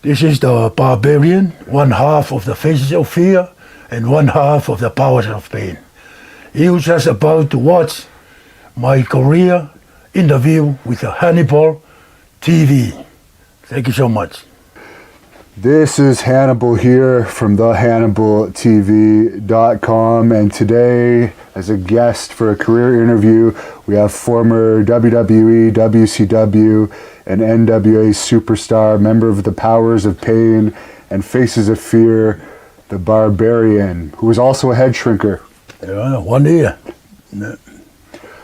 This is the Barbarian, one half of the Faces of Fear and one half of the Powers of Pain. He was just about to watch my career interview with the Hannibal TV. Thank you so much. This is Hannibal here from thehannibaltv.com, and today, as a guest for a career interview, we have former WWE, WCW, and NWA superstar, member of the Powers of Pain and Faces of Fear, the Barbarian, who was also a head shrinker. Yeah, 1 year. Yeah.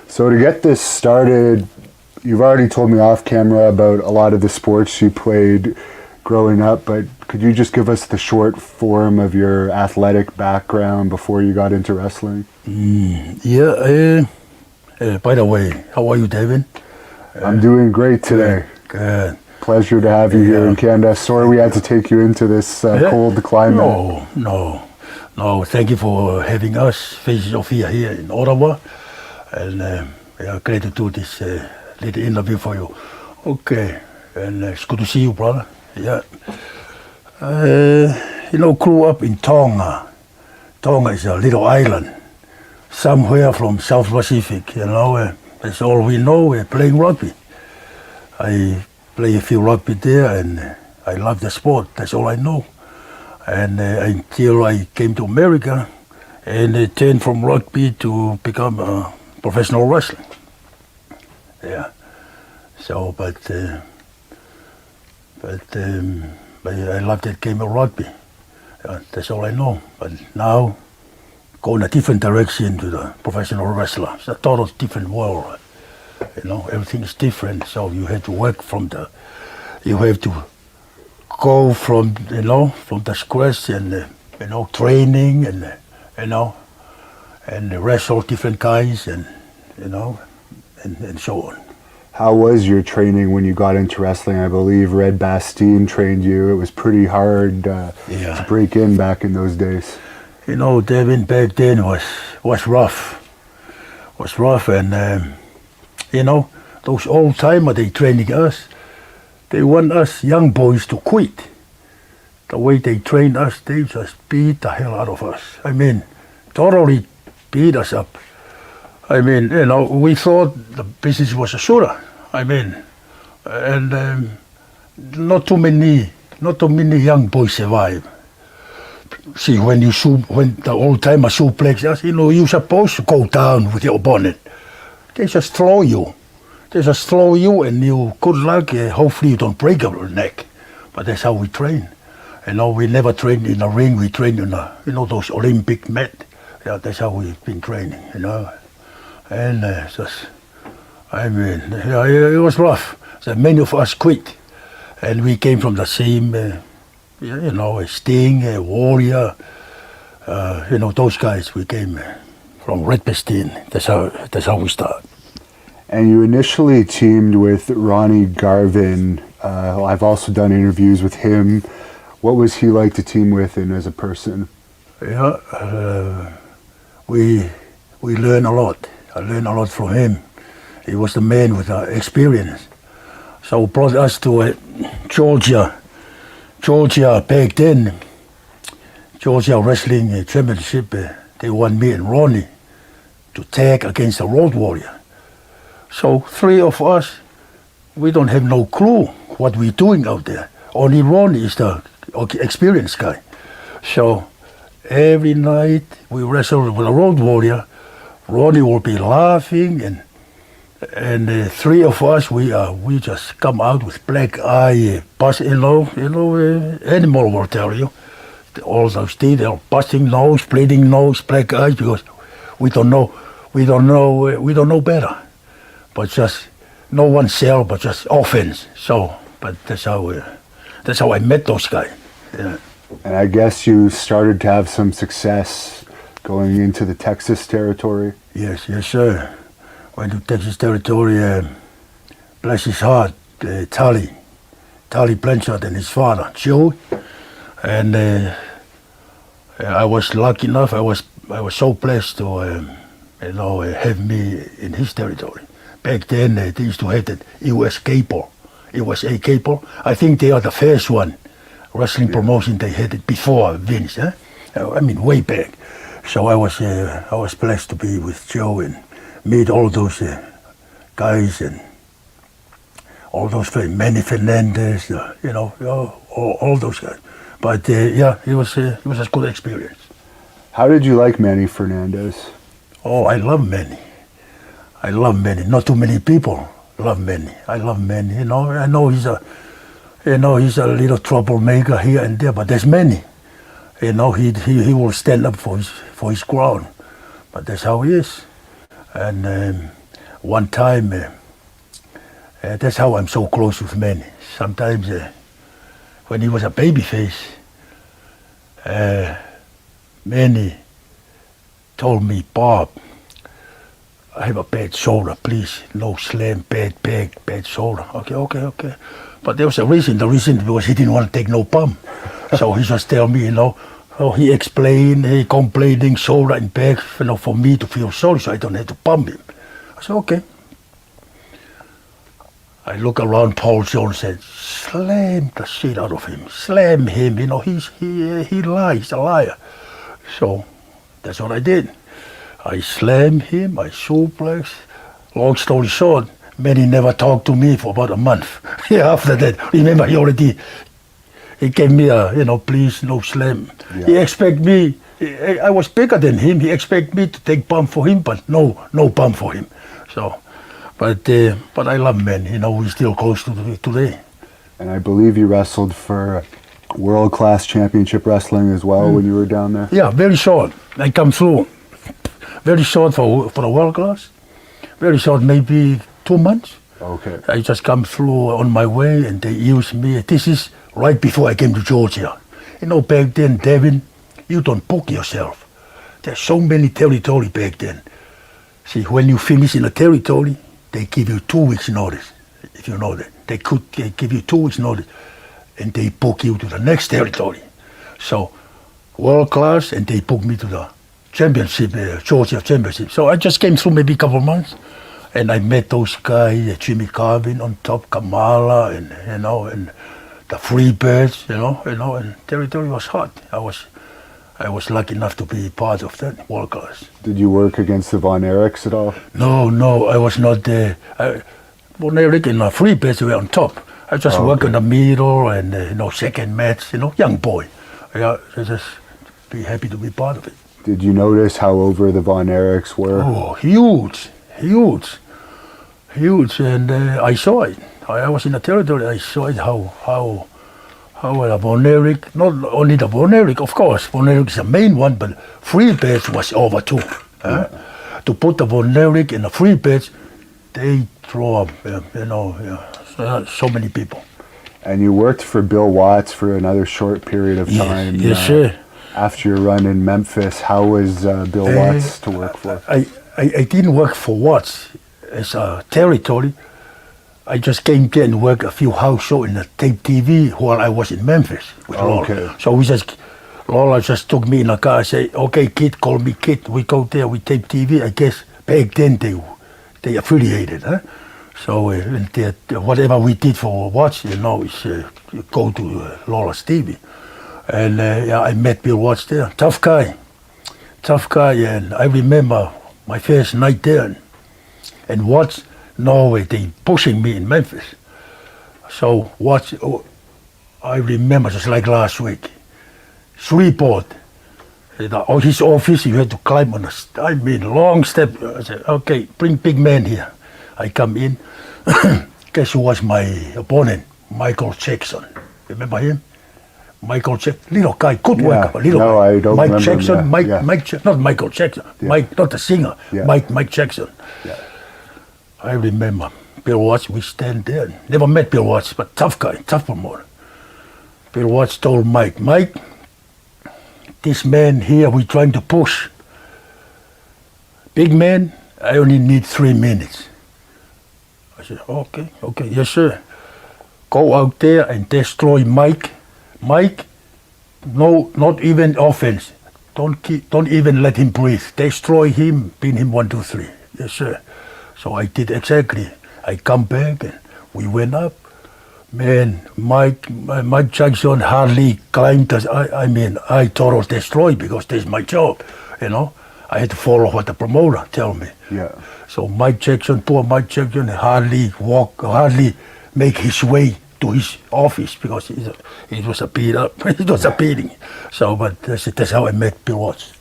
So to get this started, you've already told me off camera about a lot of the sports you played growing up, but could you just give us the short form of your athletic background before you got into wrestling? By the way, how are you, David? I'm doing great today. Good. Pleasure to have you here in Canada. Sorry we had to take you into this cold climate. No. Thank you for having us, Faces of Fear, here in Ottawa. And we are glad to do this little interview for you. Okay, and it's good to see you, brother. Yeah. Grew up in Tonga. Tonga is a little island, somewhere from South Pacific, that's all we know, we're playing rugby. I play a few rugby there, and I love the sport, that's all I know. And until I came to America, and turned from rugby to become a professional wrestler. Yeah. So, but I love that game of rugby. That's all I know. But now, go in a different direction to the professional wrestler. It's a total different world. Everything is different. So you have to work you have to go from the scratch and, training and, and wrestle different guys and so on. How was your training when you got into wrestling? I believe Red Bastien trained you. It was pretty hard to break in back in those days. Devin, back then was rough. And, those old-timers, they training us. They want us young boys to quit. The way they train us, they just beat the hell out of us. Totally beat us up. We thought the business was a shooter. And not too many young boys survive. See, when the old timer suplex us, you're supposed to go down with your opponent. They just throw you. And you, good luck, hopefully you don't break your neck. But that's how we train. We never train in a ring, we train in those Olympic mat. Yeah, that's how we've been training, And it was rough. So many of us quit. And we came from the same, Sting, Warrior, those guys. We came from Red Bastien. That's how we started. And you initially teamed with Ronnie Garvin. I've also done interviews with him. What was he like to team with and as a person? Yeah, we learned a lot. I learned a lot from him. He was the man with experience. So brought us to Georgia. Georgia back then, Georgia Wrestling Championship, they won me and Ronnie to tag against the Road Warrior. So 3 of us, we don't have no clue what we're doing out there. Only Ronnie is the experienced guy. So every night we wrestled with a Road Warrior. Ronnie will be laughing, and 3 of us, we just come out with black eye, animal will tell you. All those things, they're busting nose, bleeding nose, black eyes, because we don't know better. But just no one sell, but just offense. So, but that's how I met those guys. Yeah. And I guess you started to have some success going into the Texas territory. Yes, sir. Went to Texas territory. Bless his heart, Tully Blanchard and his father, Joe, and I was lucky enough. I was so blessed to have me in his territory. Back then, they used to have that USA cable. I think they are the first one wrestling promotion, they had it before Vince. I mean, way back. So I was blessed to be with Joe and meet all those guys and all those Manny Fernandez, all those guys. But it was a good experience. How did you like Manny Fernandez? Oh, I love Manny. I love Manny. Not too many people love Manny. I love Manny. I know he's a little troublemaker here and there, but there's Manny. He will stand up for his ground. But that's how he is. And one time, that's how I'm so close with Manny. Sometimes when he was a babyface, Manny told me, Bob, I have a bad shoulder, please. No slam, bad shoulder. Okay. But there was a reason. The reason was he didn't want to take no bump. So he just tell me, he explained, he complaining shoulder and back, for me to feel sorry, so I don't have to bump him. I said, okay. I look around Paul Jones and said, slam the shit out of him. Slam him, he lies, he's a liar. So that's what I did. I slammed him, I suplex. Long story short, Manny never talked to me for about a month. After that, remember he gave me please, no slam. Yeah. He expect me, I was bigger than him, he expect me to take bump for him, but no bump for him. So, but I love Manny, we're still close to today. And I believe you wrestled for world-class championship wrestling as well when you were down there? Yeah, very short. I come through. Very short for the world class. Very short, maybe 2 months. Okay. I just come through on my way and they use me. This is right before I came to Georgia. Back then, Devin, you don't book yourself. There's so many territory back then. See, when you finish in a territory, they give you 2 weeks notice, if you know that. They give you 2 weeks notice and they book you to the next territory. So, world class, and they book me to the championship, Georgia championship. So I just came through maybe a couple of months, and I met those guys, Jimmy Garvin on top, Kamala, and and the Freebirds, and territory was hot. I was lucky enough to be part of that world class. Did you work against the Von Erichs at all? No, I was not there. Von Erich and the Freebirds were on top. I just worked in the middle and second match, young boy. I just be happy to be part of it. Did you notice how over the Von Erichs were? Oh, huge, and I saw it. I was in the territory. I saw it how the Von Erich, not only the Von Erich, of course, Von Erich is the main one, but Freebirds was over too. Yeah. To put the Von Erich and the Freebirds, they draw up, so many people. And you worked for Bill Watts for another short period of time. Yes, sir. After your run in Memphis, how was Bill Watts to work for? I didn't work for Watts as a territory. I just came there and worked a few house shows in the tape TV while I was in Memphis with Lawler. So Lawler just took me in a car and said, okay, kid, call me kid. We go there, we tape TV. I guess back then they affiliated, huh? So whatever we did for Watts, is go to Lawler's TV. And I met Bill Watts there. Tough guy. And I remember my first night there. And Watts, Norway, they pushing me in Memphis. So Watts, I remember just like last week. 3-board. His office, you had to climb on long step. I said, okay, bring big man here. I come in. Guess who was my opponent? Michael Jackson. Remember him? Michael Jackson, little guy, good worker, little guy. I don't Mike remember Jackson, him, Mike, not Michael Jackson, Mike, not the singer, Mike Jackson. Yeah. I remember Bill Watts, we stand there. Never met Bill Watts, but tough guy, tough promoter. Bill Watts told Mike, this man here, we're trying to push. Big man, I only need 3 minutes. I said, okay, yes sir. Go out there and destroy Mike. Mike, no, not even offense. Don't even let him breathe. Destroy him, pin him 1, 2, 3. Yes, sir. So I did exactly. I come back and we went up. Man, Mike Jackson hardly climbed. I total destroyed because this is my job, you know. I had to follow what the promoter tell me. Yeah. So poor Mike Jackson, hardly make his way to his office because it was a beat up. It was a beating. So, but that's how I met Bill Watts.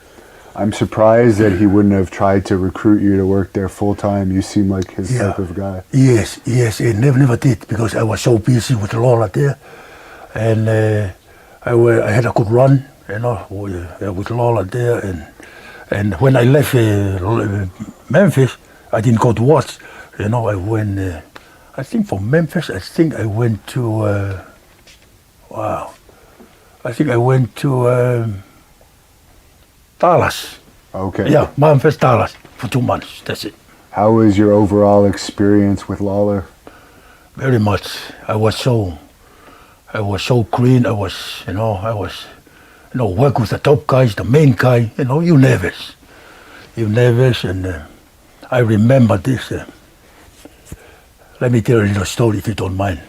I'm surprised that he wouldn't have tried to recruit you to work there full time. You seem like his type of guy. Yes, he never did because I was so busy with Lawler there, and I had a good run, you know, with Lawler there, and when I left Memphis, I didn't go to Watts, you know. I went, I think from Memphis, I went to, Dallas. Okay. Yeah, Memphis, Dallas for 2 months. That's it. How was your overall experience with Lawler? Very much. I was so clean. I was, work with the top guys, the main guy. You know, you nervous, and I remember this. Let me tell you a little story if you don't mind.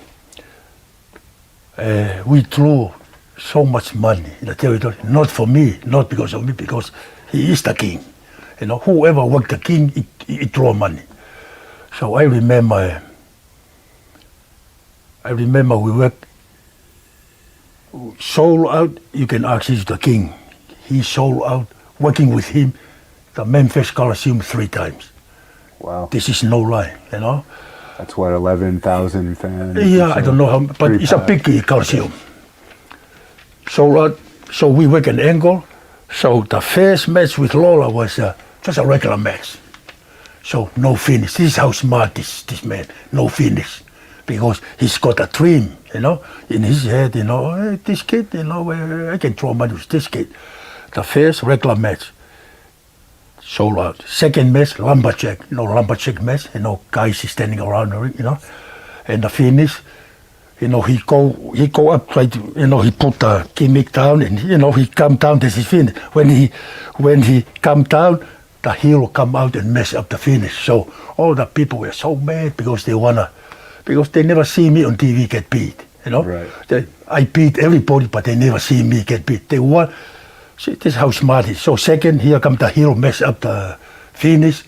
We threw so much money in the territory, not for me, not because of me, because he is the king. You know, whoever worked the king, he throw money. So I remember we worked sold out. You can ask he's the king. He sold out, working with him, the Memphis Coliseum 3 times. Wow. This is no lie, you know. That's what, 11,000 fans? Yeah, I don't know how, but it's a big Coliseum. So we work an angle. So the first match with Lawler was just a regular match. So no finish. This is how smart this man. No finish, because he's got a dream, you know, in his head. You know, hey, this kid, you know, I can throw money with this kid. The first regular match, sold out. Second match, lumberjack. Lumberjack match. You know, guys is standing around the ring. You know, and the finish. You know, he go up, try to, you know, he put the gimmick down, and you know, he come down. This is finish. When he come down, the heel come out and mess up the finish. So all the people were so mad because they never see me on TV get beat. You know, right. I beat everybody, but they never see me get beat. They want. See, this is how smart he is. So second, here come the heel, mess up the finish.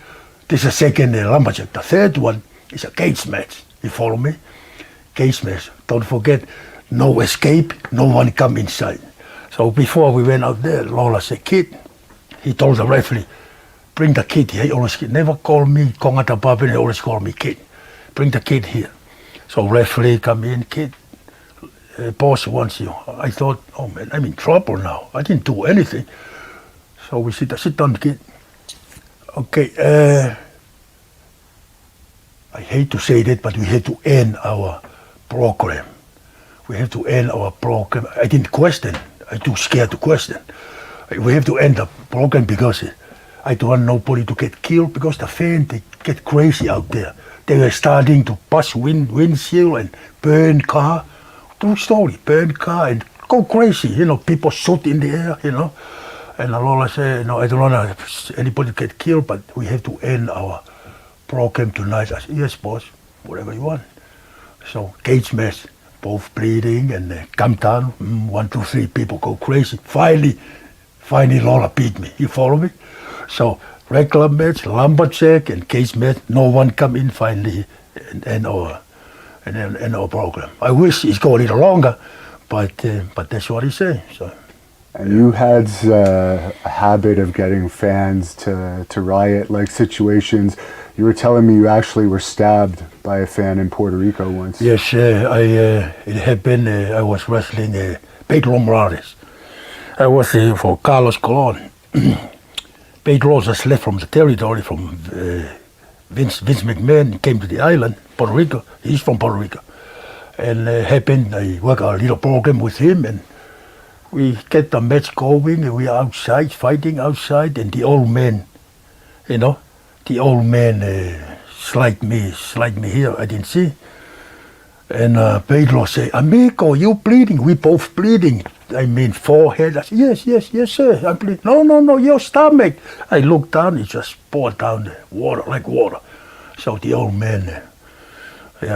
This is a second lumberjack. The third one is a cage match. You follow me? Cage match. Don't forget, no escape, no one come inside. So before we went out there, Lawler said, "Kid," he told the referee, "Bring the kid here." He always never call me Kongata Barbarian, he always call me kid. Bring the kid here. So referee come in, "Kid, boss wants you." I thought, oh man, I'm in trouble now. I didn't do anything. So we sit down, kid. Okay, I hate to say that, but we had to end our program. We have to end our program. I didn't question. I'm too scared to question. We have to end the program because I don't want nobody to get killed, because the fans, they get crazy out there. They were starting to bust windshield and burn car. True story, burn car and go crazy. You know, people shoot in the air, you know. And Lawler said, "No, I don't want anybody to get killed, but we have to end our program tonight." I said, "Yes, boss, whatever you want." So cage match, both bleeding, and come down, 1, 2, 3, people go crazy. Finally Lawler beat me. You follow me? So regular match, lumberjack, and cage match. No one come in. Finally, and end our program. I wish it's go a little longer, but that's what he say. So. And you had a habit of getting fans to riot-like situations. You were telling me you actually were stabbed by a fan in Puerto Rico once. Yes, it happened. I was wrestling Pedro Morales. I was for Carlos Colon. Pedro just left from the territory from Vince McMahon. He came to the island, Puerto Rico. He's from Puerto Rico. And happened, I work a little program with him, and we get the match going, and we are outside, fighting outside, and the old man, you know, slide me here, I didn't see. And Pedro say, "Amigo, you bleeding?" We both bleeding. I mean, forehead. I said, yes, sir, I'm bleeding. No, your stomach. I looked down, it just poured down the water, like water. So the old man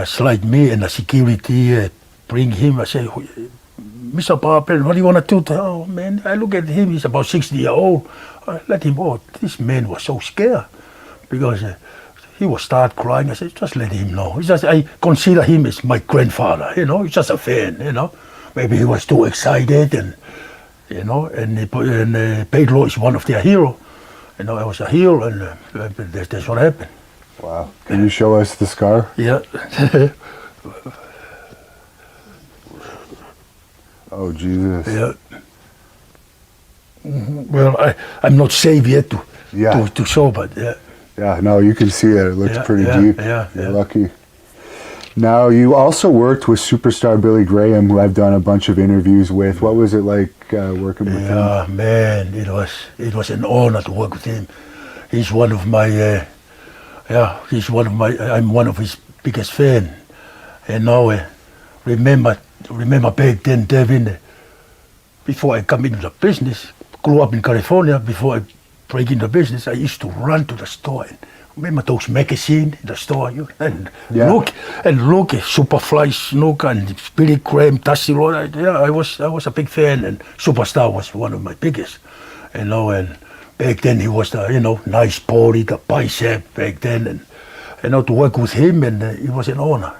slide me, and the security bring him. I say, Mr. Barbarian, what do you want to do? Oh, man, I look at him. He's about 60 years old. I let him out. This man was so scared because he would start crying. I said, just let him know. It's just, I consider him as my grandfather, you know. He's just a fan, you know. Maybe he was too excited and, you know, and Pedro is one of their heroes. You know, I was a hero and that's what happened. Wow. Can you show us the scar? Yeah. Oh, Jesus. Yeah. Well, I'm not safe yet to show, but yeah. Yeah, no, you can see it. It looks pretty deep. Yeah, You're lucky. Now, you also worked with superstar Billy Graham, who I've done a bunch of interviews with. What was it like working with him? Yeah, man, it was an honor to work with him. He's one of my, I'm one of his biggest fans. And now, remember back then, Devin, before I come into the business, grew up in California, before I break into business, I used to run to the store and remember those magazines in the store, and look, Superfly Snooker and Billy Graham, Dusty Rhodes. Yeah, I was a big fan, and Superstar was one of my biggest. You know, and back then he was the, you know, nice body, the bicep back then, and you know, to work with him, and it was an honor.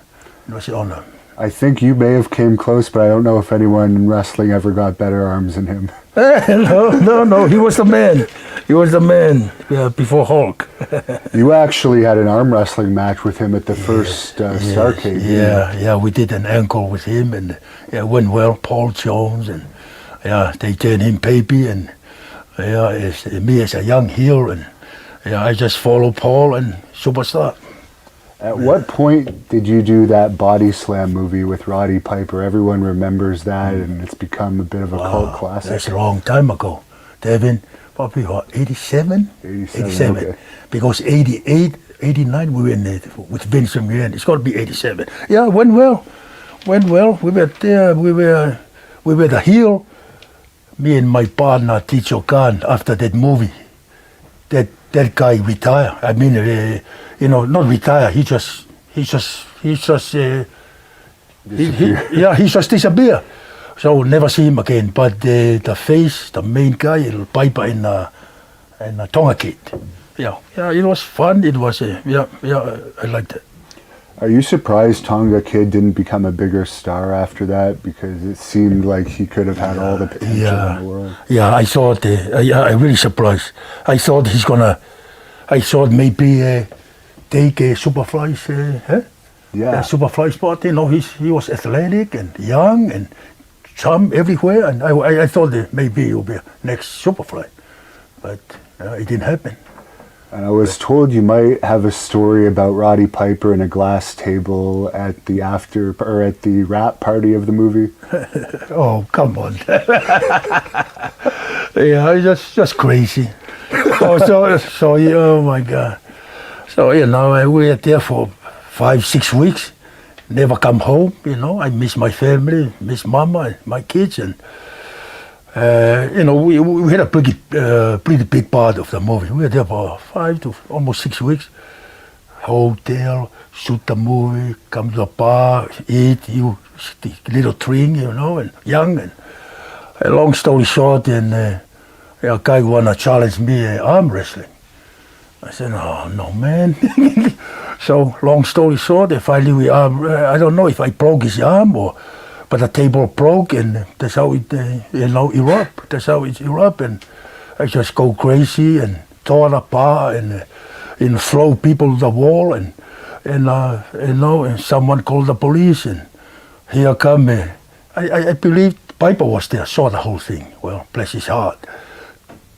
It was an honor. I think you may have came close, but I don't know if anyone in wrestling ever got better arms than him. No, he was the man. He was the man before Hulk. You actually had an arm wrestling match with him at the first Starrcade. Yeah, we did an ankle with him, and it went well. Paul Jones, and they turned him baby, and me as a young heel, and I just followed Paul and Superstar. At what point did you do that body slam movie with Roddy Piper? Everyone remembers that, and it's become a bit of a cult classic. That's a long time ago, Devin. Probably what, 87? 87. Okay. Because 88, 89 we were in it with Vince McMahon. It's got to be 87. Yeah, went well. We were there. We were the heel. Me and my partner Ticho Khan. After that movie, that guy retired. I mean, you know, not retire. He just disappeared. So never see him again. But the face, the main guy, Piper in Tonga Kid. Yeah, it was fun. It was I liked it. Are you surprised Tonga Kid didn't become a bigger star after that? Because it seemed like he could have had all the potential in the world. Yeah, I thought. I'm really surprised. I thought maybe take Superfly's. Superfly spot. You know, he was athletic and young and charm everywhere, and I thought that maybe he would be next Superfly, but it didn't happen. And I was told you might have a story about Roddy Piper and a glass table at the wrap party of the movie. Oh, come on! Yeah, just crazy. Oh my God! So you know, we were there for 5-6 weeks. Never come home, you know. I miss my family, miss Mama and my kids, and you know, we had a pretty big part of the movie. We were there for 5 to almost 6 weeks. Hotel, shoot the movie, come to the bar, eat, little drink, you know, and young. And long story short, and a guy wanna challenge me arm wrestling. I said, oh no, man. So long story short, finally I don't know if I broke his arm but the table broke, and that's how it erupt. That's how it erupt, and I just go crazy and tore apart and throw people to the wall, and someone called the police, and here come I believe Piper was there, saw the whole thing. Well, bless his heart.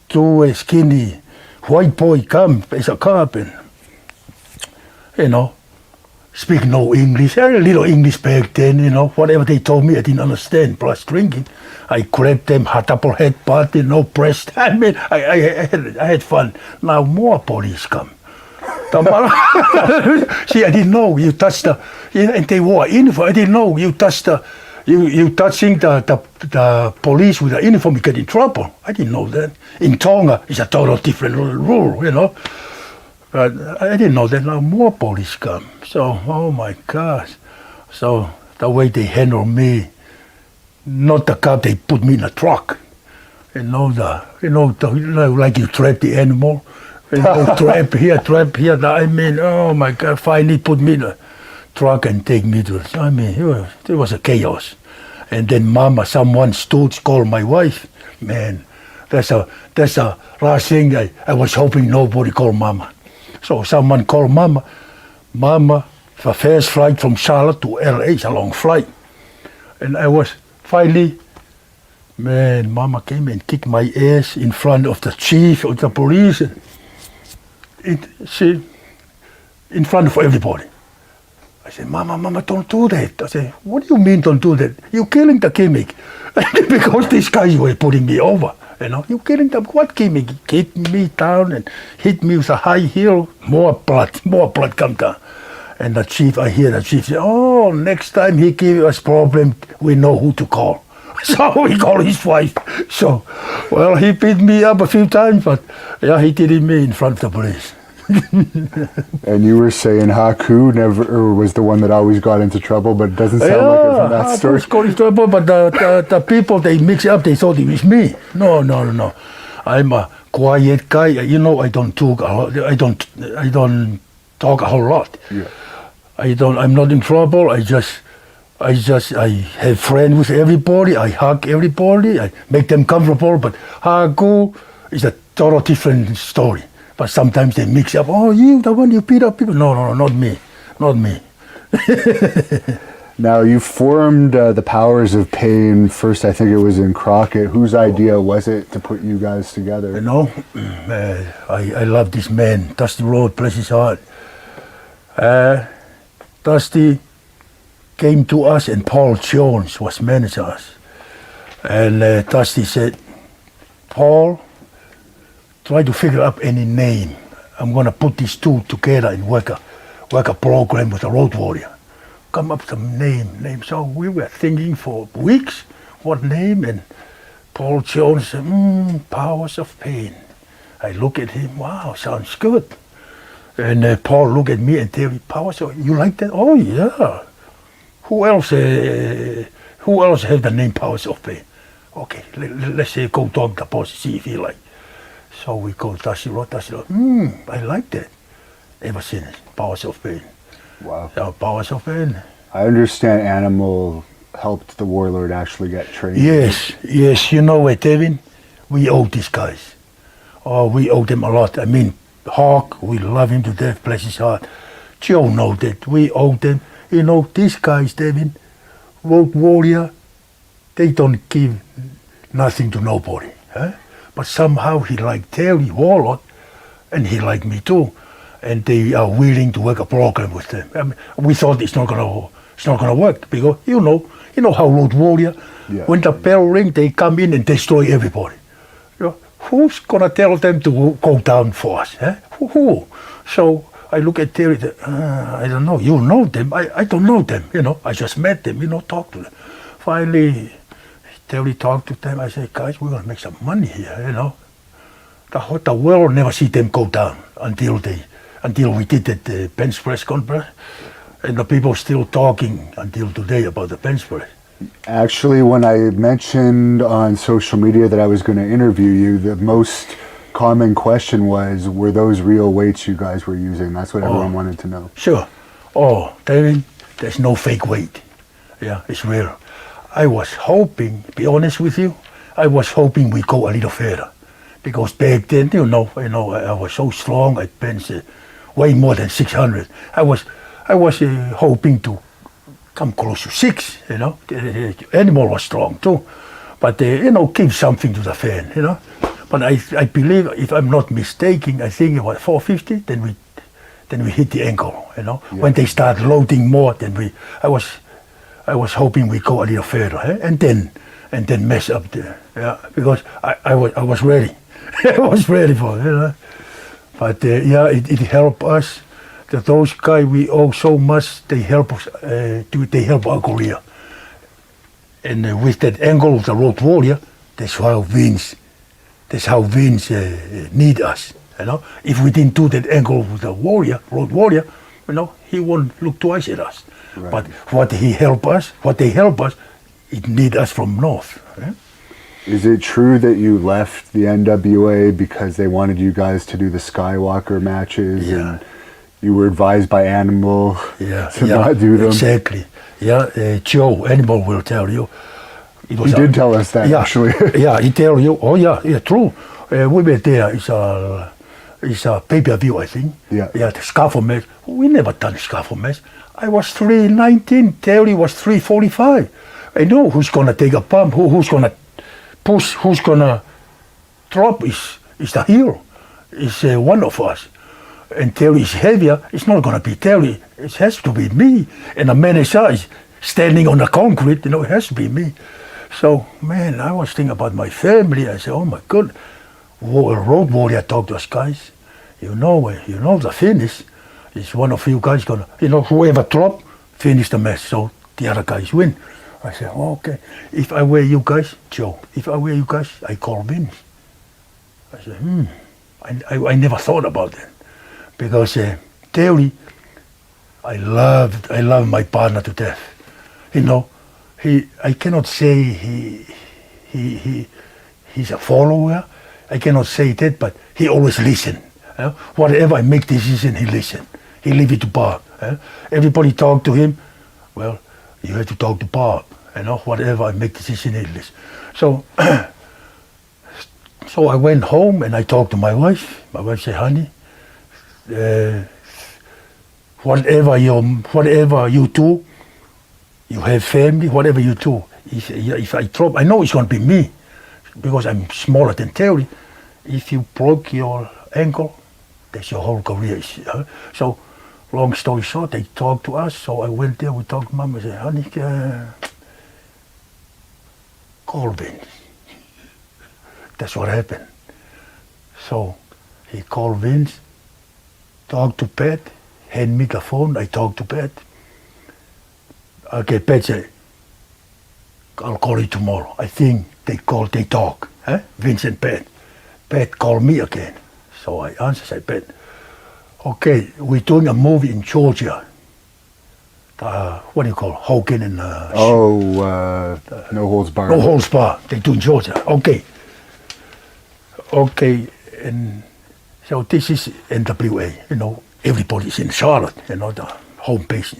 Two skinny white boy come as a cop, and you know, speak no English, a little English back then, you know, whatever they told me I didn't understand, plus drinking. I grabbed them, double headbutt, you know, pressed. I mean, I had fun. Now more police come. See, I didn't know you touched and they wore uniform. I didn't know you touched you touching the police with the uniform, you get in trouble. I didn't know that. In Tonga, it's a total different rule, you know. But I didn't know that now more police come. So, oh my gosh. So the way they handle me. Not the car, they put me in a truck. Like you trap the animal. Trap here. I mean, oh my God, finally put me in a truck and take me to, I mean, it was a chaos. And then someone stood, called my wife. Man, that's a last thing I was hoping nobody called Mama. So someone called Mama. Mama, the first flight from Charlotte to LA, it's a long flight. And I was finally, man, Mama came and kicked my ass in front of the chief of the police. She, in front of everybody. I said, Mama, don't do that. I said, what do you mean don't do that? You're killing the gimmick. Because these guys were putting me over. You're killing them. What gimmick? Hit me down and hit me with a high heel. More blood come down. And I hear the chief say, oh, next time he gives us problem, we know who to call. So he called his wife. So, well, he beat me up a few times, but yeah, he did it me in front of the police. And you were saying Haku never was the one that always got into trouble, but it doesn't sound like it from that story. Got into trouble, but the people, they mix up, they thought it was me. No. I'm a quiet guy. I don't talk a lot. I don't talk a whole lot. Yeah. I'm not in trouble. I have friends with everybody. I hug everybody. I make them comfortable. But Haku is a total different story. But sometimes they mix up. Oh, you, the one you beat up people. No, not me. Now, you formed the Powers of Pain. First, I think it was in Crockett. Whose idea was it to put you guys together? I love this man, Dusty Rhodes, bless his heart. Dusty came to us and Paul Jones was managing us. And Dusty said, Paul, try to figure out any name. I'm going to put these two together and work a program with a Road Warrior. Come up with some name. So we were thinking for weeks, what name? And Paul Jones said, Powers of Pain. I look at him, wow, sounds good. And Paul looked at me and tell me, Powers of, you like that? Oh yeah. Who else have the name Powers of Pain? Okay, let's say go talk to the boss, see if he like. So we go Dusty Rhodes, I like that. Ever since, Powers of Pain. Wow. Powers of Pain. I understand Animal helped the Warlord actually get trained. Yes, you know what, Devin? We owe these guys. Oh, we owe them a lot. I mean, Hawk, we love him to death, bless his heart. Joe knows that, we owe them. These guys, Devin, Road Warrior, they don't give nothing to nobody. Huh? But somehow he liked Terry Warlord, and he liked me too. And they are willing to work a program with them. I mean, we thought it's not gonna work because you know how Road Warrior, when the bell ring, they come in and destroy everybody. Who's gonna tell them to go down for us? Huh? Who? So I look at Terry. I don't know. You know them. I don't know them. I just met them. Talk to them. Finally, Terry talked to them. I said, guys, we're gonna make some money here. The world never see them go down until we did that bench press conference, and the people still talking until today about the bench press. Actually, when I mentioned on social media that I was going to interview you, the most common question was, were those real weights you guys were using? That's what everyone wanted to know. Sure. Oh, David, there's no fake weight. Yeah, it's real. I was hoping, be honest with you, I was hoping we go a little further. Because back then, I was so strong, I benched way more than 600. I was hoping to come close to 6, The animal was strong too. But, give something to the fan, But I believe, if I'm not mistaken, I think it was 450, then we hit the ankle, Yeah. When they start loading more, I was hoping we go a little further, and then mess up there, because I was ready. I was ready for it, But it helped us. That those guys we owe so much. They help us. They help our career. And with that angle of the Road Warrior, that's how Vince need us. If we didn't do that angle with the Road Warrior, he won't look twice at us. Right. But what they help us, it need us from north. Eh? Is it true that you left the NWA because they wanted you guys to do the Skywalker matches? Yeah. And you were advised by Animal to yeah, not do them? Exactly. Yeah, Joe, Animal will tell you. He did tell us that, actually. Yeah, he tell you. Oh, yeah, true. We were there. It's a pay-per-view, I think. Yeah. Yeah, the scaffold match. We never done scaffold match. I was 319. Terry was 345. I know who's gonna take a pump, who's gonna push, who's gonna drop is the hero. It's one of us. And Terry is heavier. It's not gonna be Terry. It has to be me. And the man is standing on the concrete. It has to be me. So, man, I was thinking about my family. I said, oh my God, Road Warrior talked to us guys. You know the finish. Is one of you guys gonna, whoever drop, finish the match. So the other guys win. I said, oh, okay. If I were you guys, Joe, I call Vince. I said, I never thought about that. Because Terry, I love my partner to death. I cannot say he's a follower. I cannot say that, but he always listen. Whatever I make decision, he listen. He leave it to Bob. Everybody talk to him. Well, you have to talk to Bob. Whatever I make decision, he listen. So, so I went home and I talked to my wife. My wife said, honey, whatever you do, you have family, whatever you do. If I drop, I know it's going to be me because I'm smaller than Terry. If you broke your ankle, that's your whole career. So, long story short, they talked to us. So I went there, we talked to Mom. I said, honey, call Vince. That's what happened. So he called Vince, talked to Pat, hand me the phone, I talked to Pat. Okay, Pat said, I'll call you tomorrow. I think they talk, Vince and Pat. Pat called me again. So I answered, said, Pat, okay, we're doing a movie in Georgia. What do you call it? Hogan and... No Holds Barred. No Holds Barred. They do in Georgia. Okay. Okay, and so this is NWA, everybody's in Charlotte, the home base.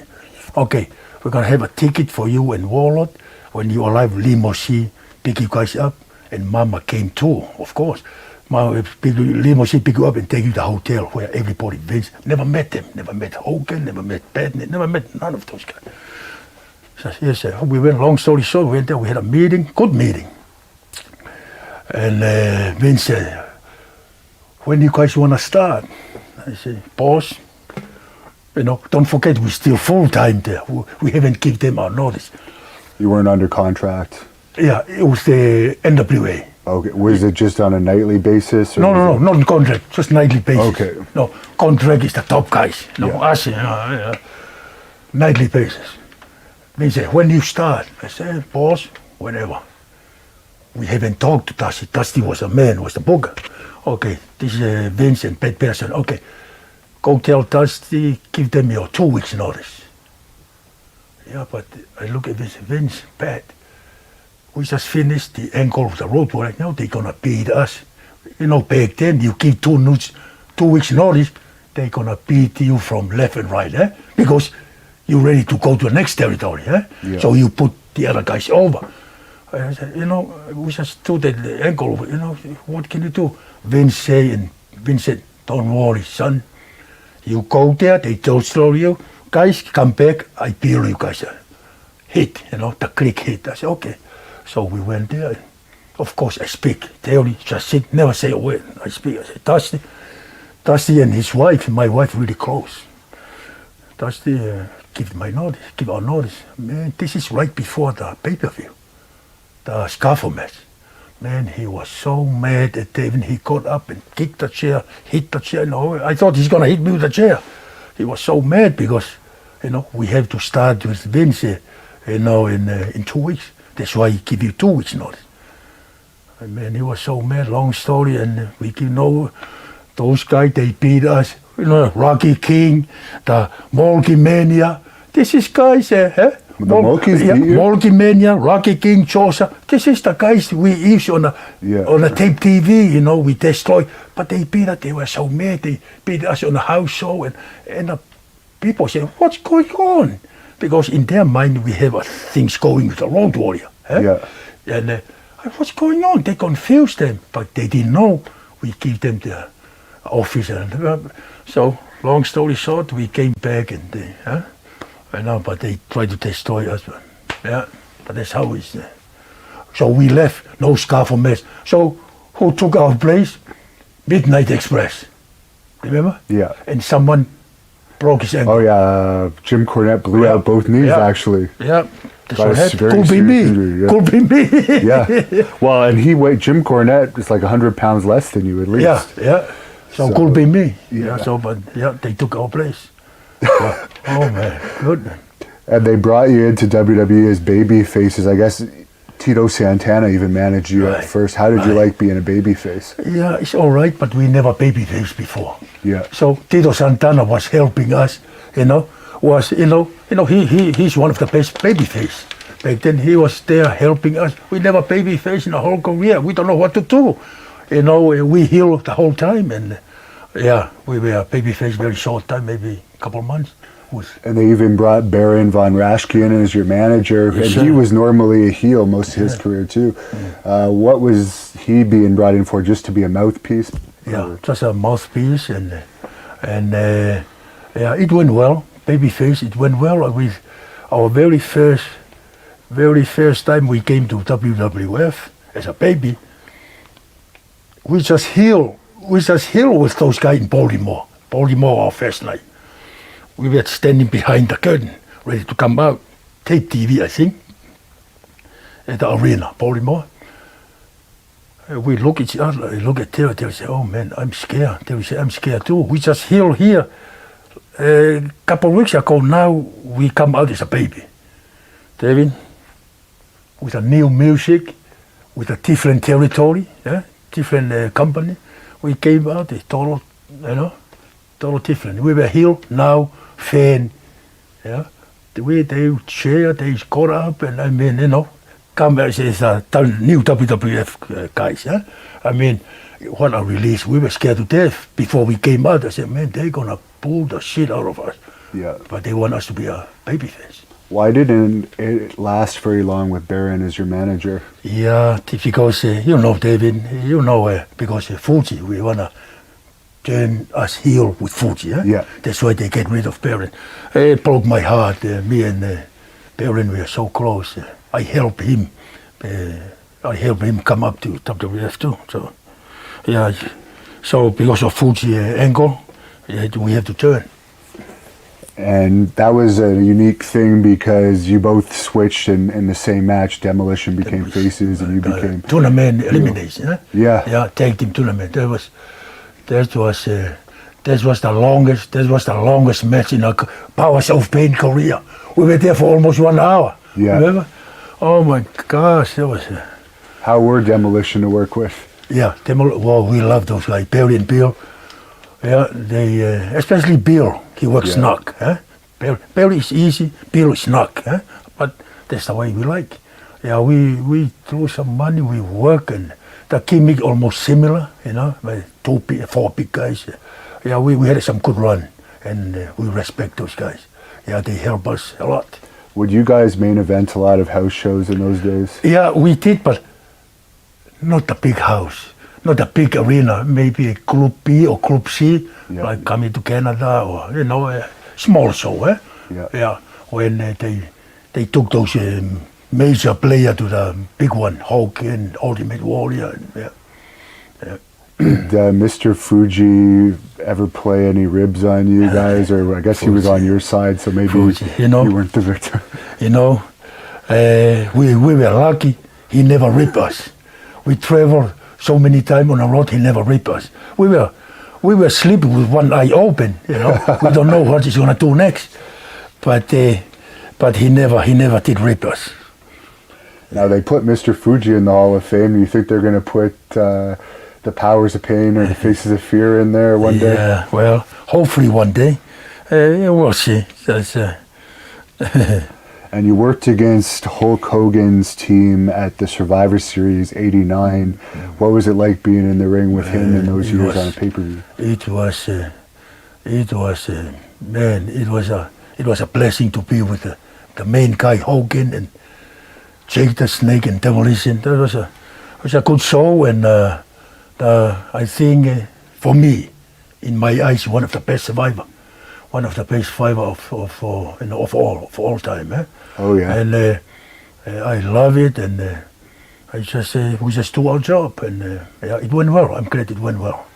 Okay, we're going to have a ticket for you and Warlord. When you arrive, limousine, pick you guys up, and Mama came too, of course. Mama, limousine pick you up and take you to the hotel where everybody, Vince, never met them, never met Hogan, never met Pat, never met none of those guys. So yes, we went, long story short, we went there, we had a meeting, good meeting. And Vince said, when do you guys want to start? I said, boss, don't forget we're still full-time there. We haven't given them our notice. You weren't under contract? Yeah, it was the NWA. Okay, was it just on a nightly basis? Or No, not contract, just nightly basis. Okay. No, contract is the top guys. Us, nightly basis. Vince said, when do you start? I said, boss, whenever. We haven't talked to Dusty. Dusty was a man, was the booker. Okay, this is Vince and Pat Pearson. Okay, go tell Dusty, give them your 2 weeks notice. Yeah, but I look at Vince, Pat, we just finished the ankle of the Road Warrior. Now they're gonna beat us. Back then you give 2 weeks notice, they're gonna beat you from left and right, because you're ready to go to the next territory, Yeah. So you put the other guys over. I said, we just do the ankle, what can you do? Vince said, don't worry, son. You go there, they don't slow you. Guys, come back, I bill you guys. Hit, the click hit. I said, okay. So we went there. And of course, I speak. Theory, just sit, never say a word. I speak. I said, Dusty and his wife, my wife, really close. Dusty, give our notice. Man, this is right before the pay-per-view. The scaffold match. Man, he was so mad at David. He got up and kicked the chair, hit the chair. I thought he's gonna hit me with the chair. He was so mad because, we have to start with Vince, in 2 weeks. That's why he give you 2 weeks notice. And man, he was so mad. Long story, and we those guys, they beat us. You know, Rocky King, the Mulkey Mania. This is guys, The Mulkeys beat you? Mulkey Mania, Rocky King, Chosa. This is the guys we used on the tape TV, you know, we destroy. But they beat us, they were so mad. They beat us on the house show. And the people say, what's going on? Because in their mind, we have things going with the Road Warrior. Yeah. And what's going on? They confused them, but they didn't know. We give them the office. And so, long story short, we came back and I know, but they tried to destroy us. But that's how it's. So we left, no scar for mess. So who took our place? Midnight Express. Remember? Yeah. And someone broke his ankle. Oh yeah, Jim Cornette blew out both knees actually. Yeah. Could be me. Could be me. Yeah. Well, and Jim Cornette is like 100 pounds less than you at least. Yeah. So could be me. Yeah. So, but they took our place. Oh man, good. And they brought you into WWE as baby faces. I guess Tito Santana even managed you at first. How did you like being a baby face? Yeah, it's all right, but we never baby face before. Yeah. So Tito Santana was helping us. He's one of the best baby face. Back then he was there helping us. We never baby face in the whole career. We don't know what to do. We heal the whole time, and we were baby face very short time, maybe a couple of months. And they even brought Baron von Raschke in as your manager, and he was normally a heel most of his career too. What was he being brought in for? Just to be a mouthpiece? Yeah, just a mouthpiece, and it went well. Babyface, it went well. With our very first time we came to WWF as a baby, we just heal with those guys in Baltimore. Baltimore, our first night. We were standing behind the curtain, ready to come out. Tape TV, I think, at the arena, Baltimore. We look at each other, look at Terry, they say, oh man, I'm scared. They say, I'm scared too. We just heal here. A couple of weeks ago, now we come out as a baby. David, with a new music, with a different territory, different company. We came out, it's total different. We were heel, now fan, the way they cheer, they got up, and come as new WWF guys, I mean, what a release. We were scared to death before we came out. I said, man, they're gonna pull the shit out of us. Yeah. But they want us to be a babyface. Why didn't it last very long with Baron as your manager? Yeah, because, David, because Fuji, we wanna turn us heel with Fuji, Yeah. That's why they get rid of Baron. It broke my heart. Me and Baron were so close. I helped him. Come up to WWF too. So, So because of Fuji angle, we had to turn. And that was a unique thing because you both switched in the same match. Demolition became faces, and you became tournament elimination. Yeah. Tag team tournament. That was the longest match in our Powers of Pain career. We were there for almost 1 hour. Yeah. Remember? Oh my gosh, that was. How were Demolition to work with? Yeah, we love those guys, Barry and Bill. Yeah, they especially Bill. He works snug. Barry is easy, Bill is snug. But that's the way we like. Yeah, we threw some money, we work, and the gimmick almost similar. Four big guys. Yeah, we had some good run, and we respect those guys. Yeah, they help us a lot. Would you guys main event a lot of house shows in those days? Yeah, we did, but not the big house, not the big arena. Maybe a Group B or Group C, like coming to Canada, or a small show. Yeah. When they took those major players to the big one, Hogan, Ultimate Warrior. Did Mr. Fuji ever play any ribs on you guys? Or I guess he was on your side, so maybe Fuji, you weren't the victim. We were lucky. He never ripped us. We traveled so many times on the road, he never ripped us. We were sleeping with one eye open, We don't know what he's going to do next. But he never did rip us. Now they put Mr. Fuji in the Hall of Fame. Do you think they're going to put the the Powers of Pain or the Faces of Fear in there one day? Yeah, well, hopefully one day. We'll see. That's, And you worked against Hulk Hogan's team at the Survivor Series '89. What was it like being in the ring with him in those years on a pay-per-view? It was, man, it was a blessing to be with the main guy Hogan and Jake the Snake and Demolition. That was a good show, and I think for me, in my eyes, one of the best survivor. One of the best fighter of all time. Eh? Oh yeah. And I love it, and we just do our job, and it went well. I'm glad it went well.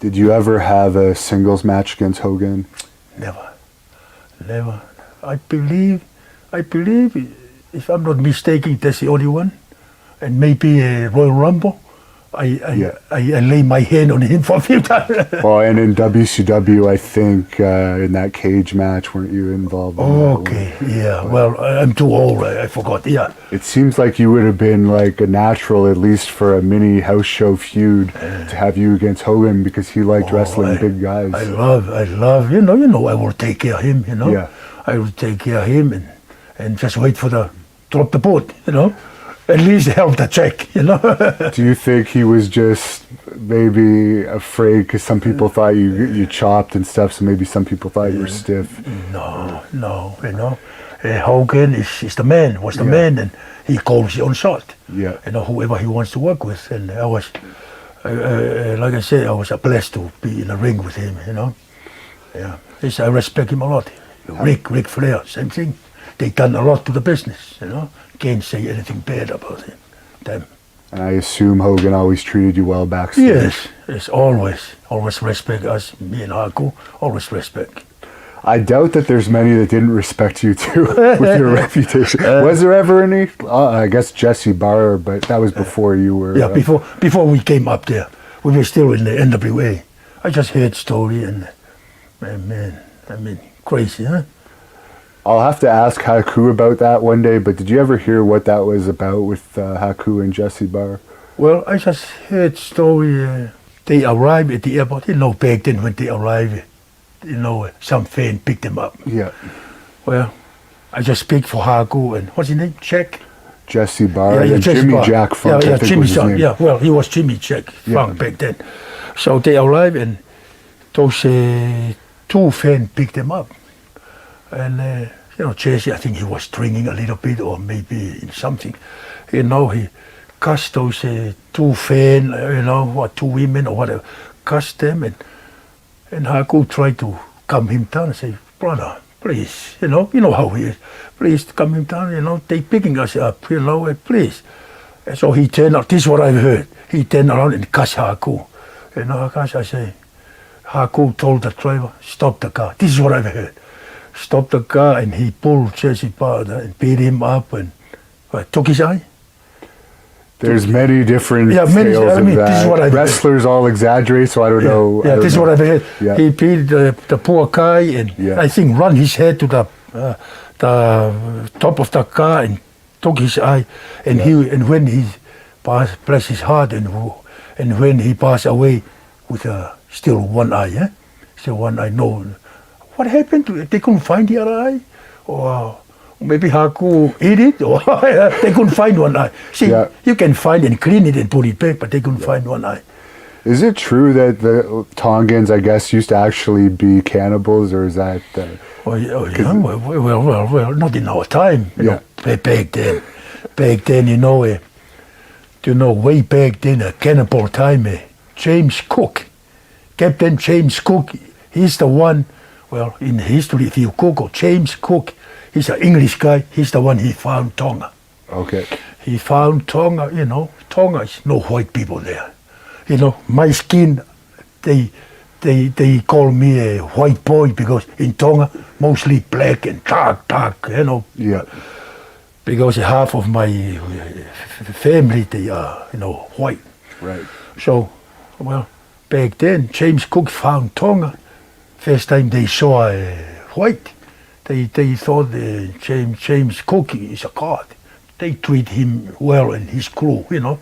Did you ever have a singles match against Hogan? Never. I believe, if I'm not mistaken, that's the only one, and maybe a Royal Rumble. I lay my hand on him for a few times. Well, and in WCW, I think in that cage match, weren't you involved? Okay, yeah. Well, I'm too old. I forgot. Yeah. It seems like you would have been like a natural, at least for a mini house show feud, to have you against Hogan because he liked wrestling big guys. I love. You know. I will take care of him. You know. Yeah. I will take care of him and just wait for drop the boat. You know. At least help the check, you know. Do you think he was just maybe afraid because some people thought you chopped and stuff, so maybe some people thought you were stiff? No, you know. Hogan is the man, was the man, and he calls his own shot. Yeah. You know, whoever he wants to work with. And I was, like I said, I was blessed to be in the ring with him, you know. Yeah. I respect him a lot. Ric Flair, same thing. They done a lot to the business, you know. Can't say anything bad about them. And I assume Hogan always treated you well backstage. Yes, always respect us, me and Haku, always respect. I doubt that there's many that didn't respect you too with your reputation. Was there ever any? I guess Jesse Barr, but that was before you were. Yeah, before we came up there, we were still in the NWA. I just heard story and man, I mean, crazy, huh? I'll have to ask Haku about that one day, but did you ever hear what that was about with Haku and Jesse Barr? Well, I just heard story. They arrived at the airport. You know, back then when they arrived, you know, some fan picked them up. Yeah. Well, I just speak for Haku and what's his name? Jack? Jesse Barr and Jesse Jimmy Barr. Jack Funk, I think Jimmy was his name. Yeah, well, he was Jimmy Jack Funk back then. So they arrived and those two fans picked them up. And, you know, Jesse, I think he was drinking a little bit or maybe in something. You know, he cussed those two fans, you know, or two women or whatever, cussed them. And Haku tried to calm him down and say, brother, please, you know how he is. Please calm him down, you know, they picking us up, you know, please. And so he turned out, this is what I've heard. He turned around and cussed Haku. You know, I say, Haku told the driver, stop the car. This is what I've heard. Stopped the car and he pulled Jesse Barr and beat him up and took his eye. There's many different tales I mean, of that. This is what I've Wrestlers all exaggerate, so I don't know. Yeah, this is what I've heard. Yeah. He beat the poor guy and I think run his head to the top of the car and took his eye. And when he bless his heart and when he passed away with still one eye, still one eye, no. What happened to it? They couldn't find the other eye? Or maybe Haku ate it? Or they couldn't find one eye. See, you can find and clean it and put it back, but they couldn't find one eye. Is it true that the Tongans, I guess, used to actually be cannibals, or is that... Well, not in our time. You know, back then, you know, way back then, cannibal time, James Cook, Captain James Cook, he's the one. Well, in history, if you Google James Cook, he's an English guy. He's the one he found Tonga. Okay. He found Tonga, you know. Tonga is no white people there. You know, my skin, they call me a white boy because in Tonga, mostly black and dark, you know. Yeah. Because half of my family, they are, you know, white. Right. So, well, back then, James Cook found Tonga. First time they saw white, they thought James Cook is a god. They treat him well and his crew, you know.